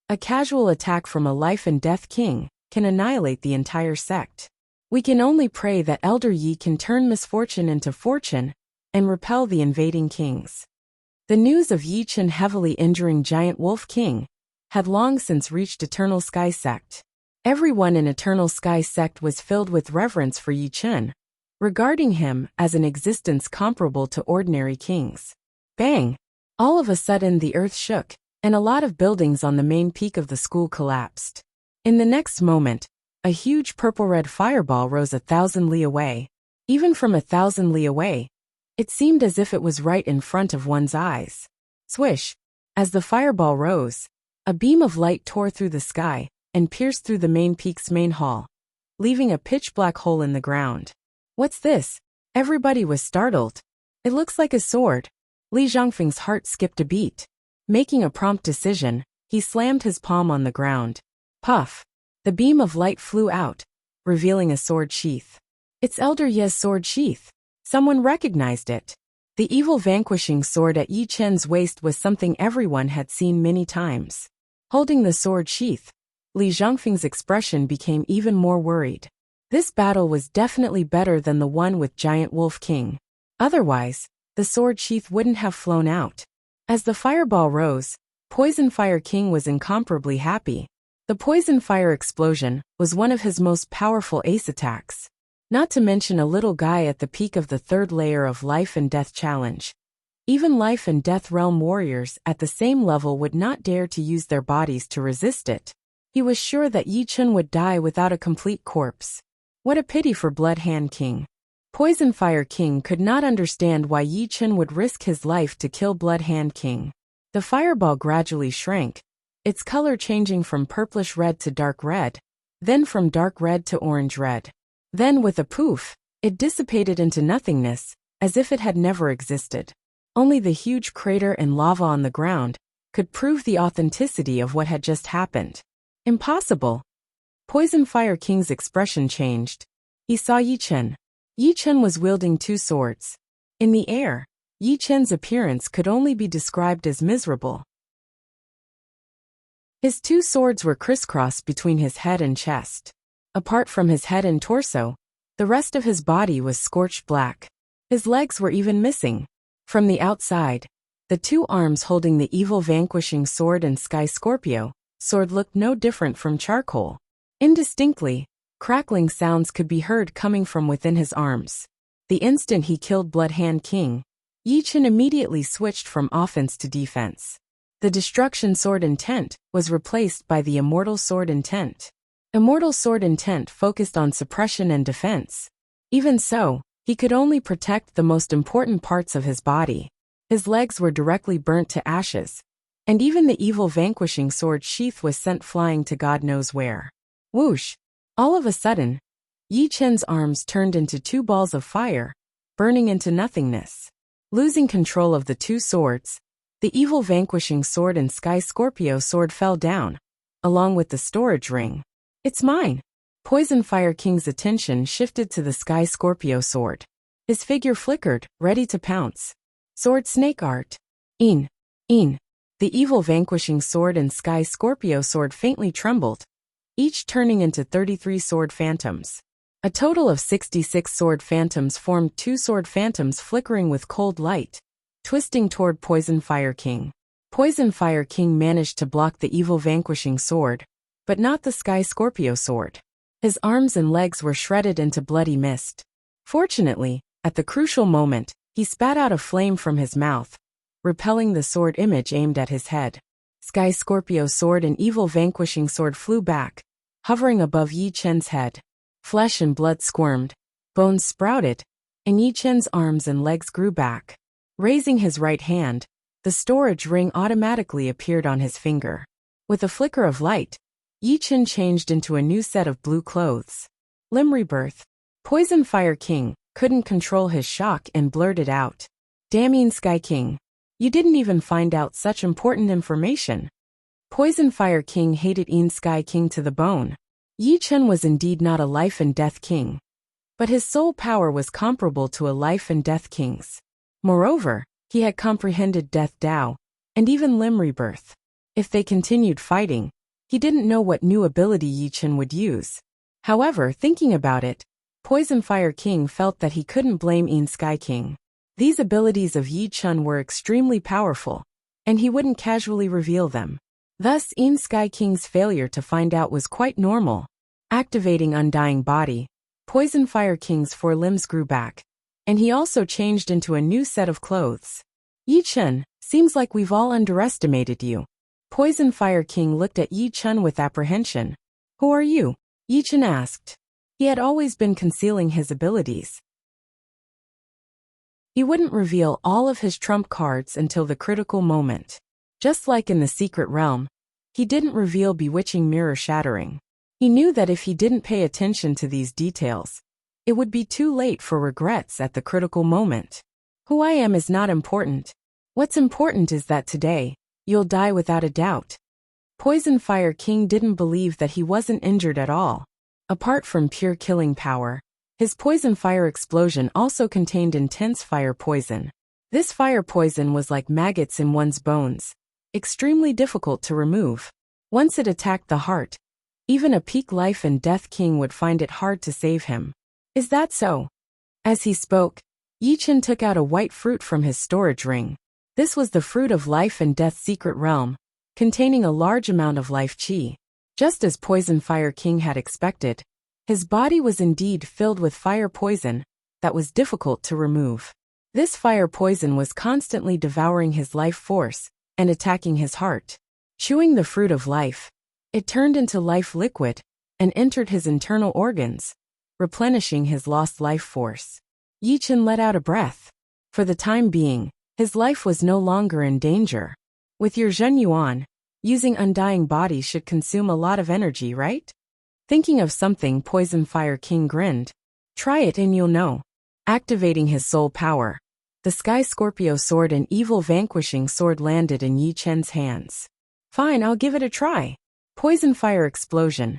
A casual attack from a life and death king can annihilate the entire sect. We can only pray that Elder Yi can turn misfortune into fortune and repel the invading kings. The news of Yi Chun heavily injuring Giant Wolf King had long since reached Eternal Sky Sect. Everyone in Eternal Sky Sect was filled with reverence for Yi Chun, regarding him as an existence comparable to ordinary kings. Bang! All of a sudden the earth shook, and a lot of buildings on the main peak of the school collapsed. In the next moment, a huge purple-red fireball rose 1,000 li away. Even from 1,000 li away, it seemed as if it was right in front of one's eyes. Swish! As the fireball rose, a beam of light tore through the sky and pierced through the main peak's main hall, leaving a pitch-black hole in the ground. What's this? Everybody was startled. It looks like a sword. Li Zhangfeng's heart skipped a beat. Making a prompt decision, he slammed his palm on the ground. Puff! The beam of light flew out, revealing a sword sheath. It's Elder Ye's sword sheath. Someone recognized it. The evil vanquishing sword at Yi Chun's waist was something everyone had seen many times. Holding the sword sheath, Li Zhongfeng's expression became even more worried. This battle was definitely better than the one with Giant Wolf King. Otherwise, the sword sheath wouldn't have flown out. As the fireball rose, Poison Fire King was incomparably happy. The poison fire explosion was one of his most powerful ace attacks. Not to mention a little guy at the peak of the third layer of life and death challenge. Even life and death realm warriors at the same level would not dare to use their bodies to resist it. He was sure that Yi Chen would die without a complete corpse. What a pity for Blood Hand King. Poison Fire King could not understand why Yi Chen would risk his life to kill Blood Hand King. The fireball gradually shrank, its color changing from purplish red to dark red, then from dark red to orange red. Then with a poof, it dissipated into nothingness, as if it had never existed. Only the huge crater and lava on the ground could prove the authenticity of what had just happened. Impossible. Poison Fire King's expression changed. He saw Yi Chen. Yi Chen was wielding two swords. In the air, Yi Chen's appearance could only be described as miserable. His two swords were crisscrossed between his head and chest. Apart from his head and torso, the rest of his body was scorched black. His legs were even missing. From the outside, the two arms holding the evil vanquishing sword and Sky Scorpio sword looked no different from charcoal. Indistinctly, crackling sounds could be heard coming from within his arms. The instant he killed Blood Hand King, Yi Chen immediately switched from offense to defense. The Destruction Sword Intent was replaced by the Immortal Sword Intent. Immortal Sword Intent focused on suppression and defense. Even so, he could only protect the most important parts of his body. His legs were directly burnt to ashes, and even the evil vanquishing sword sheath was sent flying to God knows where. Whoosh! All of a sudden, Yi Chen's arms turned into two balls of fire, burning into nothingness. Losing control of the two swords, the evil vanquishing sword and Sky Scorpio sword fell down, along with the storage ring. It's mine! Poison Fire King's attention shifted to the Sky Scorpio sword. His figure flickered, ready to pounce. Sword Snake Art. The evil vanquishing sword and Sky Scorpio sword faintly trembled, each turning into 33 sword phantoms. A total of 66 sword phantoms formed two sword phantoms flickering with cold light, twisting toward Poison Fire King. Poison Fire King managed to block the evil vanquishing sword, but not the Sky Scorpio sword. His arms and legs were shredded into bloody mist. Fortunately, at the crucial moment, he spat out a flame from his mouth, repelling the sword image aimed at his head. Sky Scorpio sword and evil vanquishing sword flew back, hovering above Yi Chen's head. Flesh and blood squirmed, bones sprouted, and Yi Chen's arms and legs grew back. Raising his right hand, the storage ring automatically appeared on his finger. With a flicker of light, Yi Chen changed into a new set of blue clothes. Limb rebirth. Poison Fire King couldn't control his shock and blurted out. Damn Sky King. You didn't even find out such important information. Poison Fire King hated Sky King to the bone. Yi Chen was indeed not a life and death king, but his soul power was comparable to a life and death king's. Moreover, he had comprehended Death Dao, and even limb rebirth. If they continued fighting, he didn't know what new ability Yi Chen would use. However, thinking about it, Poison Fire King felt that he couldn't blame Sky King. These abilities of Yi Chen were extremely powerful, and he wouldn't casually reveal them. Thus, Sky King's failure to find out was quite normal. Activating Undying Body, Poison Fire King's four limbs grew back, and he also changed into a new set of clothes. Yi Chen, seems like we've all underestimated you. Poison Fire King looked at Yi Chen with apprehension. Who are you? Yi Chen asked. He had always been concealing his abilities. He wouldn't reveal all of his trump cards until the critical moment. Just like in the secret realm, he didn't reveal Bewitching Mirror Shattering. He knew that if he didn't pay attention to these details, it would be too late for regrets at the critical moment. Who I am is not important. What's important is that today, you'll die without a doubt. Poison Fire King didn't believe that he wasn't injured at all. Apart from pure killing power, his poison fire explosion also contained intense fire poison. This fire poison was like maggots in one's bones, extremely difficult to remove. Once it attacked the heart, Even a peak life and death king would find it hard to save him. Is that so? As he spoke, Yi Chen took out a white fruit from his storage ring. This was the fruit of life and death's secret realm, containing a large amount of life qi. Just as Poison Fire King had expected, his body was indeed filled with fire poison that was difficult to remove. This fire poison was constantly devouring his life force and attacking his heart. Chewing the fruit of life, it turned into life liquid and entered his internal organs, replenishing his lost life force. Yi Chen let out a breath. For the time being, his life was no longer in danger. With your Zhen Yuan, using undying body should consume a lot of energy, right? Thinking of something, Poison Fire King grinned. Try it and you'll know. Activating his soul power, the Sky Scorpio sword and evil vanquishing sword landed in Yi Chen's hands. Fine, I'll give it a try. Poison Fire Explosion.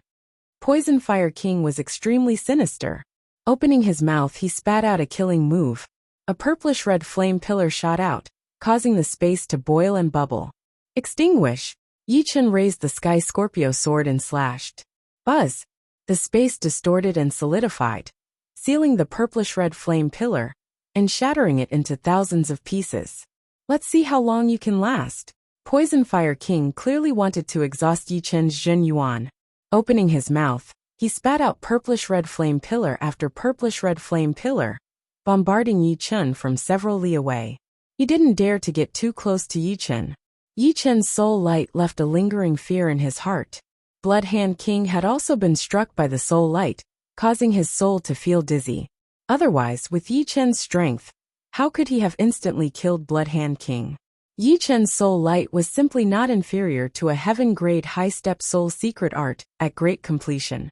Poison Fire King was extremely sinister. Opening his mouth, he spat out a killing move. A purplish-red flame pillar shot out, causing the space to boil and bubble. Extinguish. Yi Chen raised the Sky Scorpio sword and slashed. Buzz. The space distorted and solidified, sealing the purplish-red flame pillar and shattering it into thousands of pieces. Let's see how long you can last. Poison Fire King clearly wanted to exhaust Yi Chen's Zhen Yuan. Opening his mouth, he spat out purplish-red flame pillar after purplish-red flame pillar, bombarding Yi Chen from several li away. He didn't dare to get too close to Yi Chen. Yi Chen's soul light left a lingering fear in his heart. Blood Hand King had also been struck by the soul light, causing his soul to feel dizzy. Otherwise, with Yi Chen's strength, how could he have instantly killed Blood Hand King? Yi Chen's soul light was simply not inferior to a heaven-grade high-step soul secret art at great completion.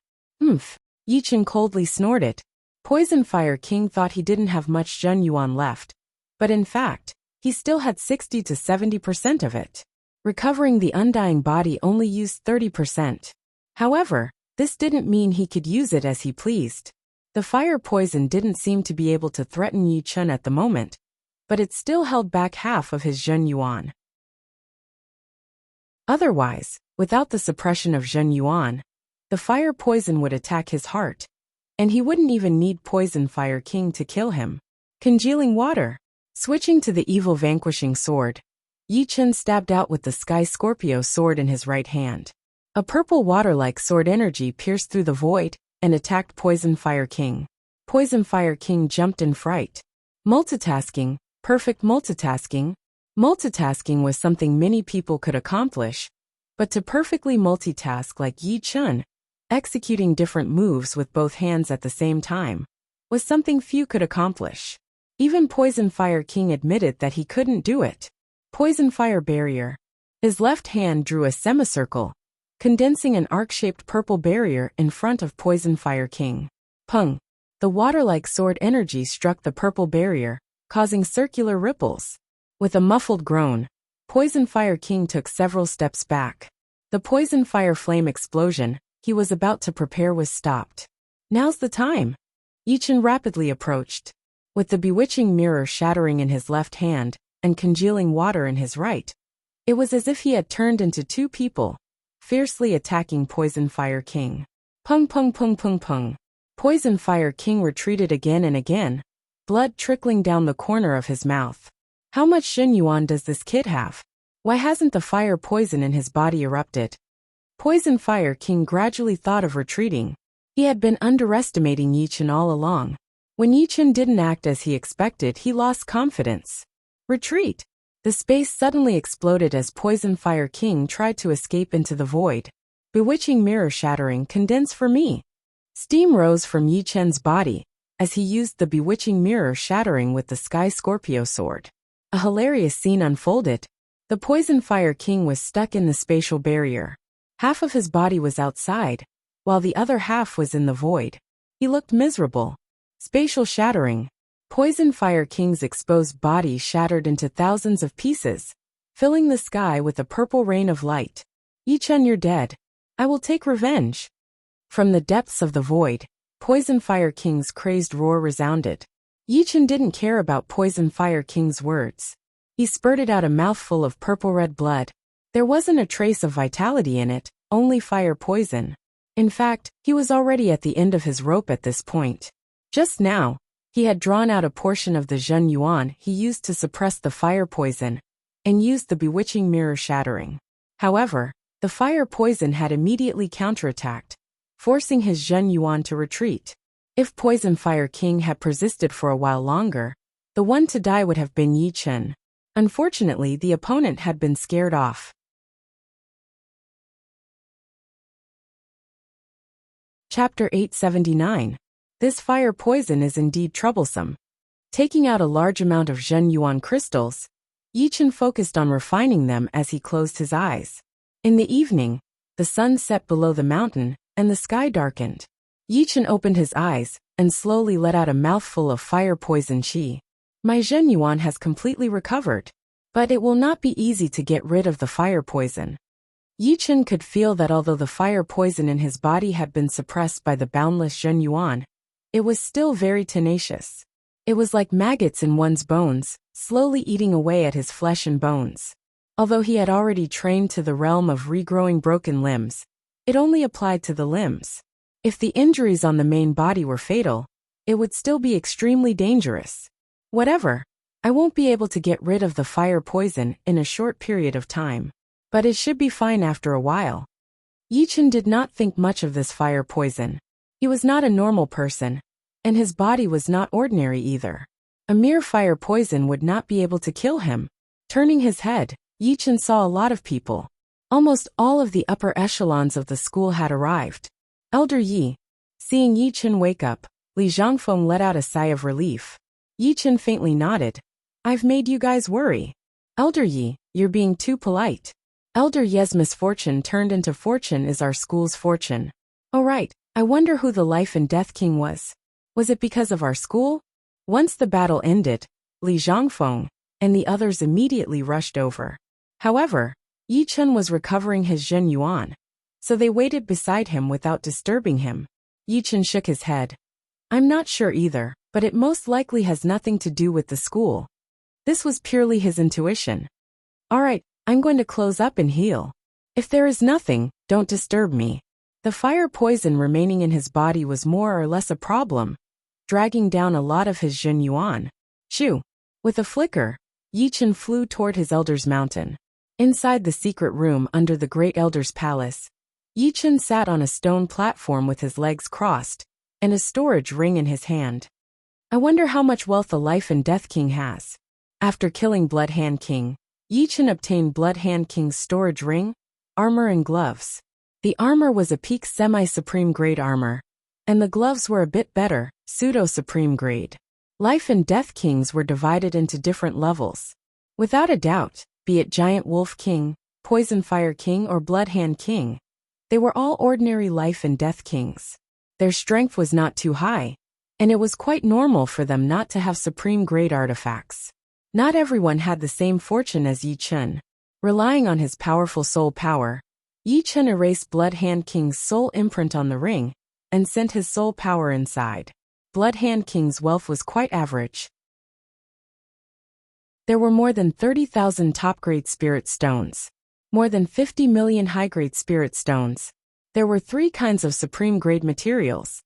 Yi Chen coldly snorted. Poison Fire King thought he didn't have much Zhen Yuan left, but in fact, he still had 60 to 70% of it. Recovering the undying body only used 30%. However, this didn't mean he could use it as he pleased. The fire poison didn't seem to be able to threaten Yi Chen at the moment, but it still held back half of his Zhen Yuan. Otherwise, without the suppression of Zhen Yuan, the fire poison would attack his heart, and he wouldn't even need Poison Fire King to kill him. Congealing water. Switching to the evil vanquishing sword, Yi Chen stabbed out with the Sky Scorpio sword in his right hand. A purple water-like sword energy pierced through the void and attacked Poison Fire King. Poison Fire King jumped in fright. Multitasking, perfect multitasking. Multitasking was something many people could accomplish, but to perfectly multitask like Yi Chen, executing different moves with both hands at the same time, was something few could accomplish. Even Poison Fire King admitted that he couldn't do it. Poison Fire Barrier. His left hand drew a semicircle, condensing an arc-shaped purple barrier in front of Poison Fire King. Pung. The water-like sword energy struck the purple barrier, causing circular ripples. With a muffled groan, Poison Fire King took several steps back. The Poison Fire Flame explosion he was about to prepare was stopped. Now's the time. Yi Chen rapidly approached. With the bewitching mirror shattering in his left hand and congealing water in his right, it was as if he had turned into two people, fiercely attacking Poison Fire King. Pung pung pung pung pung. Poison Fire King retreated again and again, blood trickling down the corner of his mouth. How much Zhen Yuan does this kid have? Why hasn't the fire poison in his body erupted? Poison Fire King gradually thought of retreating. He had been underestimating Yi Chen all along. When Yi Chen didn't act as he expected, he lost confidence. Retreat! The space suddenly exploded as Poison Fire King tried to escape into the void. Bewitching mirror shattering, condense for me. Steam rose from Yi Chen's body as he used the bewitching mirror shattering with the Sky Scorpio sword. A hilarious scene unfolded. The Poison Fire King was stuck in the spatial barrier. Half of his body was outside, while the other half was in the void. He looked miserable. Spatial shattering. Poison Fire King's exposed body shattered into thousands of pieces, filling the sky with a purple rain of light. Yi Chen, you're dead. I will take revenge. From the depths of the void, Poison Fire King's crazed roar resounded. Yi Chen didn't care about Poison Fire King's words. He spurted out a mouthful of purple-red blood. There wasn't a trace of vitality in it, only fire poison. In fact, he was already at the end of his rope at this point. Just now, he had drawn out a portion of the Zhen Yuan he used to suppress the fire poison, and used the bewitching mirror shattering. However, the fire poison had immediately counterattacked, forcing his Zhen Yuan to retreat. If Poison Fire King had persisted for a while longer, the one to die would have been Yi Chen. Unfortunately, the opponent had been scared off. Chapter 879. This fire poison is indeed troublesome. Taking out a large amount of Zhen Yuan crystals, Yi Chen focused on refining them as he closed his eyes. In the evening, the sun set below the mountain, and the sky darkened. Yi Chen opened his eyes, and slowly let out a mouthful of fire poison qi. My Zhen Yuan has completely recovered. But it will not be easy to get rid of the fire poison. Yi Chen could feel that although the fire poison in his body had been suppressed by the boundless Zhen Yuan, it was still very tenacious. It was like maggots in one's bones, slowly eating away at his flesh and bones. Although he had already trained to the realm of regrowing broken limbs, it only applied to the limbs. If the injuries on the main body were fatal, it would still be extremely dangerous. Whatever, I won't be able to get rid of the fire poison in a short period of time. But it should be fine after a while. Yi Chen did not think much of this fire poison. He was not a normal person, and his body was not ordinary either. A mere fire poison would not be able to kill him. Turning his head, Yi Chen saw a lot of people. Almost all of the upper echelons of the school had arrived. Elder Yi. Seeing Yi Chen wake up, Li Zhangfeng let out a sigh of relief. Yi Chen faintly nodded. I've made you guys worry. Elder Yi, you're being too polite. Elder Ye's misfortune turned into fortune is our school's fortune. Oh right, I wonder who the Life and Death King was. Was it because of our school? Once the battle ended, Li Zhangfeng and the others immediately rushed over. However, Yi Chen was recovering his Zhen Yuan, so they waited beside him without disturbing him. Yi Chen shook his head. I'm not sure either, but it most likely has nothing to do with the school. This was purely his intuition. Alright, I'm going to close up and heal. If there is nothing, don't disturb me. The fire poison remaining in his body was more or less a problem, dragging down a lot of his Zhen Yuan. Shoo! With a flicker, Yi Chen flew toward his elder's mountain. Inside the secret room under the great elder's palace, Yi Chen sat on a stone platform with his legs crossed, and a storage ring in his hand. I wonder how much wealth the Life and Death King has. After killing Blood Hand King, Yi Chen obtained Blood Hand King's storage ring, armor and gloves. The armor was a peak semi-supreme grade armor, and the gloves were a bit better, pseudo-supreme grade. Life and Death Kings were divided into different levels. Without a doubt, be it Giant Wolf King, Poison Fire King or Blood Hand King, they were all ordinary Life and Death Kings. Their strength was not too high, and it was quite normal for them not to have supreme grade artifacts. Not everyone had the same fortune as Yi Chen. Relying on his powerful soul power, Yi Chen erased Blood Hand King's soul imprint on the ring, and sent his soul power inside. Blood Hand King's wealth was quite average. There were more than 30,000 top-grade spirit stones. More than 50 million high-grade spirit stones. There were 3 kinds of supreme-grade materials.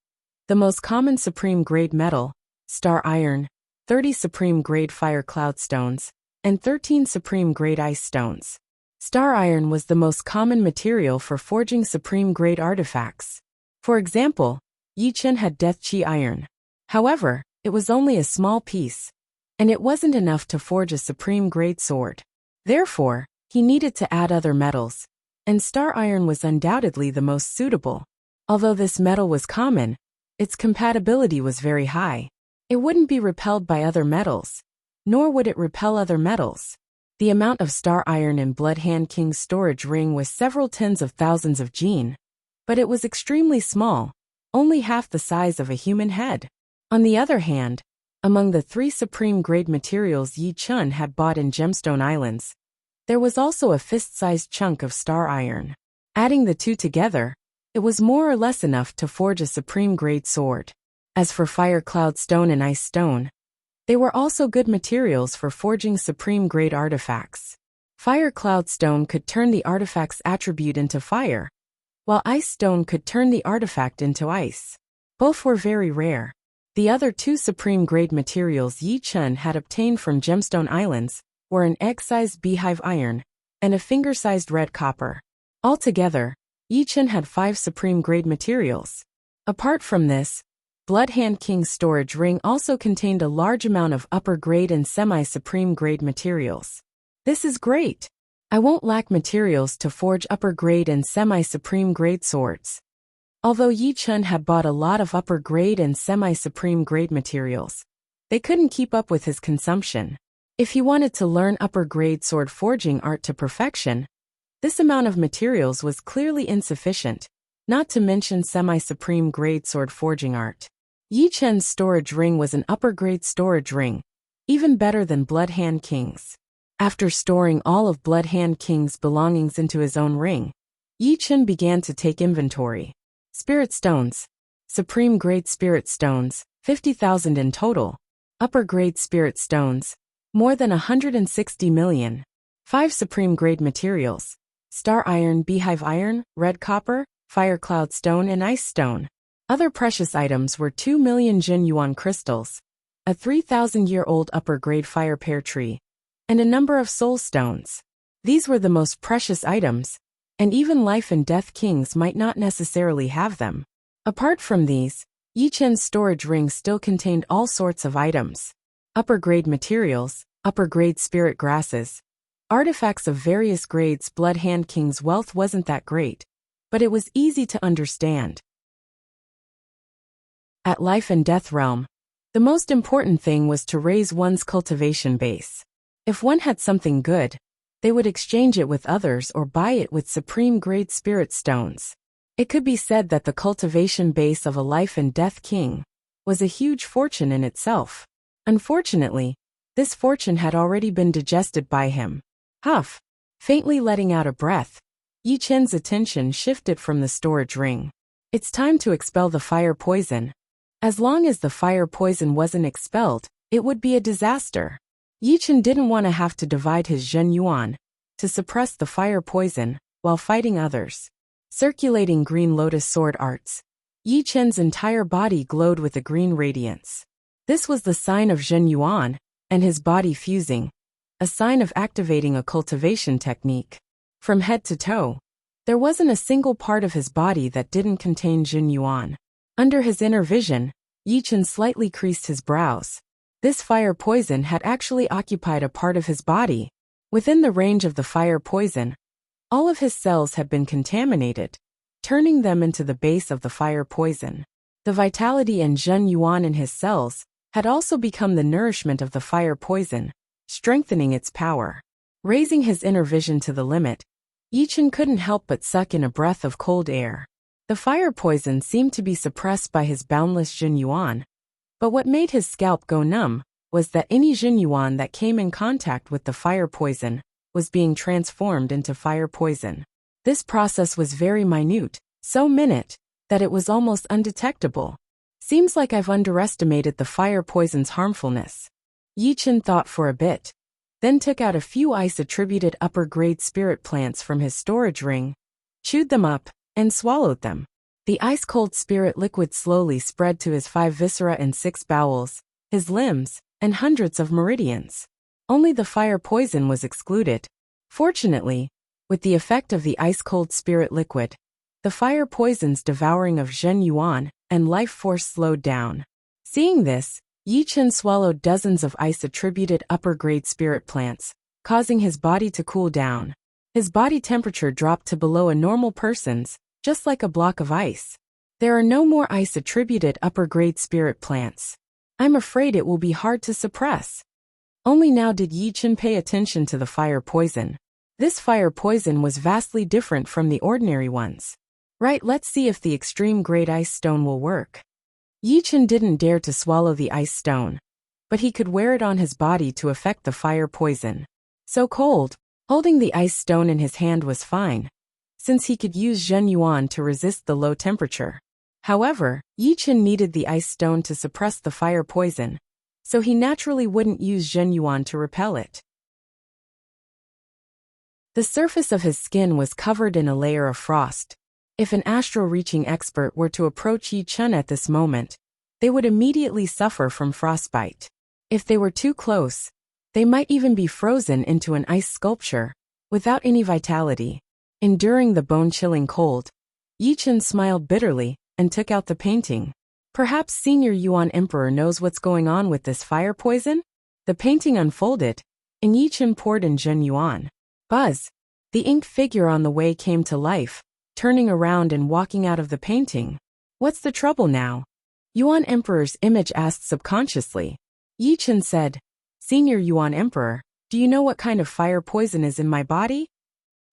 The most common supreme-grade metal, star iron, 30 supreme-grade fire cloud stones, and 13 supreme-grade ice stones. Star iron was the most common material for forging supreme-grade artifacts. For example, Yi Chen had Death Chi iron. However, it was only a small piece, and it wasn't enough to forge a supreme-grade sword. Therefore, he needed to add other metals, and star iron was undoubtedly the most suitable. Although this metal was common, its compatibility was very high. It wouldn't be repelled by other metals, nor would it repel other metals. The amount of star iron in Blood Hand King's storage ring was several tens of thousands of gene, but it was extremely small, only half the size of a human head. On the other hand, among the 3 supreme-grade materials Yi Chen had bought in Gemstone Islands, there was also a fist-sized chunk of star iron. Adding the 2 together, it was more or less enough to forge a supreme-grade sword. As for Fire Cloud Stone and Ice Stone, they were also good materials for forging supreme-grade artifacts. Fire Cloud Stone could turn the artifact's attribute into fire, while ice stone could turn the artifact into ice. Both were very rare. The other two supreme-grade materials Yi Chen had obtained from Gemstone Islands were an egg-sized beehive iron and a finger-sized red copper. Altogether, Yi Chen had 5 supreme-grade materials. Apart from this, Blood Hand King's storage ring also contained a large amount of upper-grade and semi-supreme-grade materials. This is great! I won't lack materials to forge upper-grade and semi-supreme-grade swords. Although Yi Chen had bought a lot of upper-grade and semi-supreme-grade materials, they couldn't keep up with his consumption. If he wanted to learn upper-grade sword forging art to perfection, this amount of materials was clearly insufficient, not to mention semi-supreme-grade sword forging art. Yi Chen's storage ring was an upper-grade storage ring, even better than Blood Hand King's. After storing all of Blood Hand King's belongings into his own ring, Yi Chen began to take inventory. Spirit stones. Supreme-grade spirit stones, 50,000 in total. Upper-grade spirit stones, more than 160 million. 5 supreme-grade materials. Star iron, beehive iron, red copper, fire cloud stone and ice stone. Other precious items were 2 million Jin Yuan crystals, a 3,000-year-old upper-grade fire pear tree, and a number of soul stones. These were the most precious items, and even life and death kings might not necessarily have them. Apart from these, Yi Chen's storage ring still contained all sorts of items. Upper-grade materials, upper-grade spirit grasses, artifacts of various grades. Blood Hand King's wealth wasn't that great, but it was easy to understand. At Life and Death Realm, the most important thing was to raise one's cultivation base. If one had something good, they would exchange it with others or buy it with supreme-grade spirit stones. It could be said that the cultivation base of a Life and Death King was a huge fortune in itself. Unfortunately, this fortune had already been digested by him. Huff! Faintly letting out a breath, Yi Chen's attention shifted from the storage ring. It's time to expel the fire poison. As long as the fire poison wasn't expelled, it would be a disaster. Yi Chen didn't want to have to divide his Zhen Yuan to suppress the fire poison while fighting others. Circulating green lotus sword arts, Yi Chen's entire body glowed with a green radiance. This was the sign of Zhen Yuan, and his body fusing, a sign of activating a cultivation technique. From head to toe, there wasn't a single part of his body that didn't contain Zhen Yuan. Under his inner vision, Yi Chen slightly creased his brows. This fire poison had actually occupied a part of his body. Within the range of the fire poison, all of his cells had been contaminated, turning them into the base of the fire poison. The vitality and Zhen Yuan in his cells had also become the nourishment of the fire poison, strengthening its power. Raising his inner vision to the limit, Yi Chen couldn't help but suck in a breath of cold air. The fire poison seemed to be suppressed by his boundless Zhen Yuan, but what made his scalp go numb was that any Zhen Yuan that came in contact with the fire poison was being transformed into fire poison. This process was very minute, so minute, that it was almost undetectable. Seems like I've underestimated the fire poison's harmfulness. Yi Chen thought for a bit, then took out a few ice-attributed upper-grade spirit plants from his storage ring, chewed them up, and swallowed them. The ice-cold spirit liquid slowly spread to his 5 viscera and 6 bowels, his limbs, and hundreds of meridians. Only the fire poison was excluded. Fortunately, with the effect of the ice-cold spirit liquid, the fire poison's devouring of Zhen Yuan and life force slowed down. Seeing this, Yi Chen swallowed dozens of ice-attributed upper-grade spirit plants, causing his body to cool down. His body temperature dropped to below a normal person's, just like a block of ice. There are no more ice-attributed upper-grade spirit plants. I'm afraid it will be hard to suppress. Only now did Yi Chen pay attention to the fire poison. This fire poison was vastly different from the ordinary ones. Right, let's see if the extreme-grade ice stone will work. Yi Chen didn't dare to swallow the ice stone, but he could wear it on his body to affect the fire poison. So cold, holding the ice stone in his hand was fine, since he could use Zhen Yuan to resist the low temperature. However, Yi Chen needed the ice stone to suppress the fire poison, so he naturally wouldn't use Zhen Yuan to repel it. The surface of his skin was covered in a layer of frost. If an astral-reaching expert were to approach Yi Chun at this moment, they would immediately suffer from frostbite. If they were too close, they might even be frozen into an ice sculpture, without any vitality. Enduring the bone-chilling cold, Yi Chun smiled bitterly and took out the painting. Perhaps Senior Yuan Emperor knows what's going on with this fire poison? The painting unfolded, and Yi Chun poured in Zhen Yuan. Buzz! The ink figure on the way came to life, turning around and walking out of the painting. What's the trouble now? Yuan Emperor's image asked subconsciously. Yi Chun said, Senior Yuan Emperor, do you know what kind of fire poison is in my body?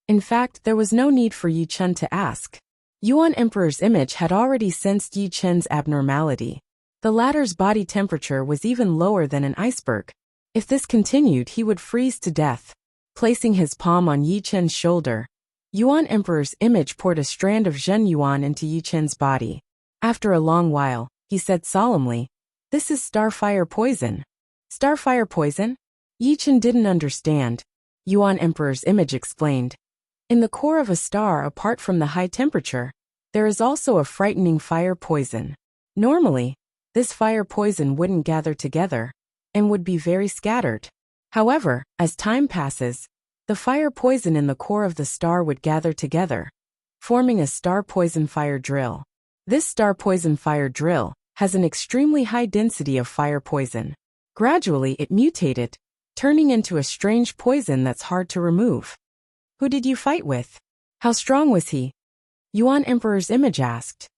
In fact, there was no need for Yi Chun to ask. Yuan Emperor's image had already sensed Yi Chun's abnormality. The latter's body temperature was even lower than an iceberg. If this continued, he would freeze to death. Placing his palm on Yi Chun's shoulder, Yuan Emperor's image poured a strand of Zhen Yuan into Yi Chun's body. After a long while, he said solemnly, This is starfire poison. Starfire poison? Yi Chun didn't understand. Yuan Emperor's image explained. In the core of a star, apart from the high temperature, there is also a frightening fire poison. Normally, this fire poison wouldn't gather together, and would be very scattered. However, as time passes, the fire poison in the core of the star would gather together, forming a star poison fire drill. This star poison fire drill has an extremely high density of fire poison. Gradually it mutated, turning into a strange poison that's hard to remove. Who did you fight with? How strong was he? Yuan Emperor's image asked.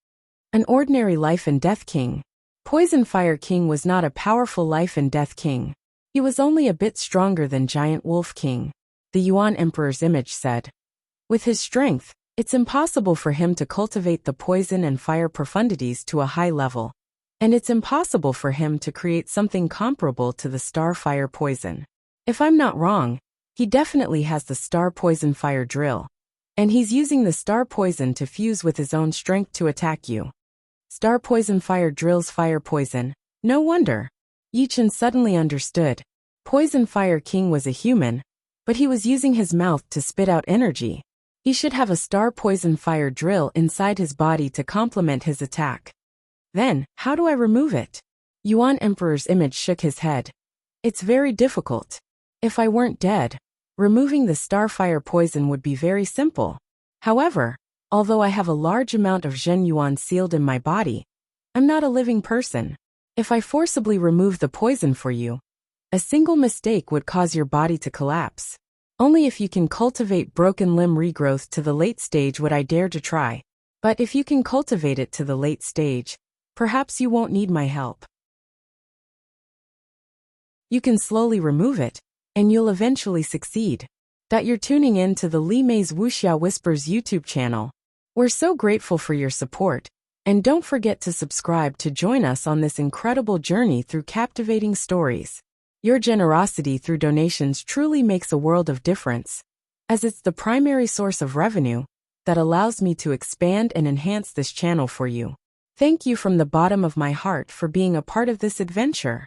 An ordinary life and death king. Poison Fire King was not a powerful life and death king. He was only a bit stronger than Giant Wolf King, the Yuan Emperor's image said. With his strength, it's impossible for him to cultivate the poison and fire profundities to a high level. And it's impossible for him to create something comparable to the star fire poison. If I'm not wrong, he definitely has the star poison fire drill. And he's using the star poison to fuse with his own strength to attack you. Star poison fire drills fire poison. No wonder. Yi Chun suddenly understood. Poison Fire King was a human, but he was using his mouth to spit out energy. He should have a star poison fire drill inside his body to complement his attack. Then, how do I remove it? Yuan Emperor's image shook his head. It's very difficult. If I weren't dead, removing the star fire poison would be very simple. However, although I have a large amount of Zhen Yuan sealed in my body, I'm not a living person. If I forcibly remove the poison for you, a single mistake would cause your body to collapse. Only if you can cultivate broken limb regrowth to the late stage would I dare to try. But if you can cultivate it to the late stage, perhaps you won't need my help. You can slowly remove it, and you'll eventually succeed. You're tuning in to the Li Mei's Wuxia Whispers YouTube channel. We're so grateful for your support, and don't forget to subscribe to join us on this incredible journey through captivating stories. Your generosity through donations truly makes a world of difference, as it's the primary source of revenue that allows me to expand and enhance this channel for you. Thank you from the bottom of my heart for being a part of this adventure.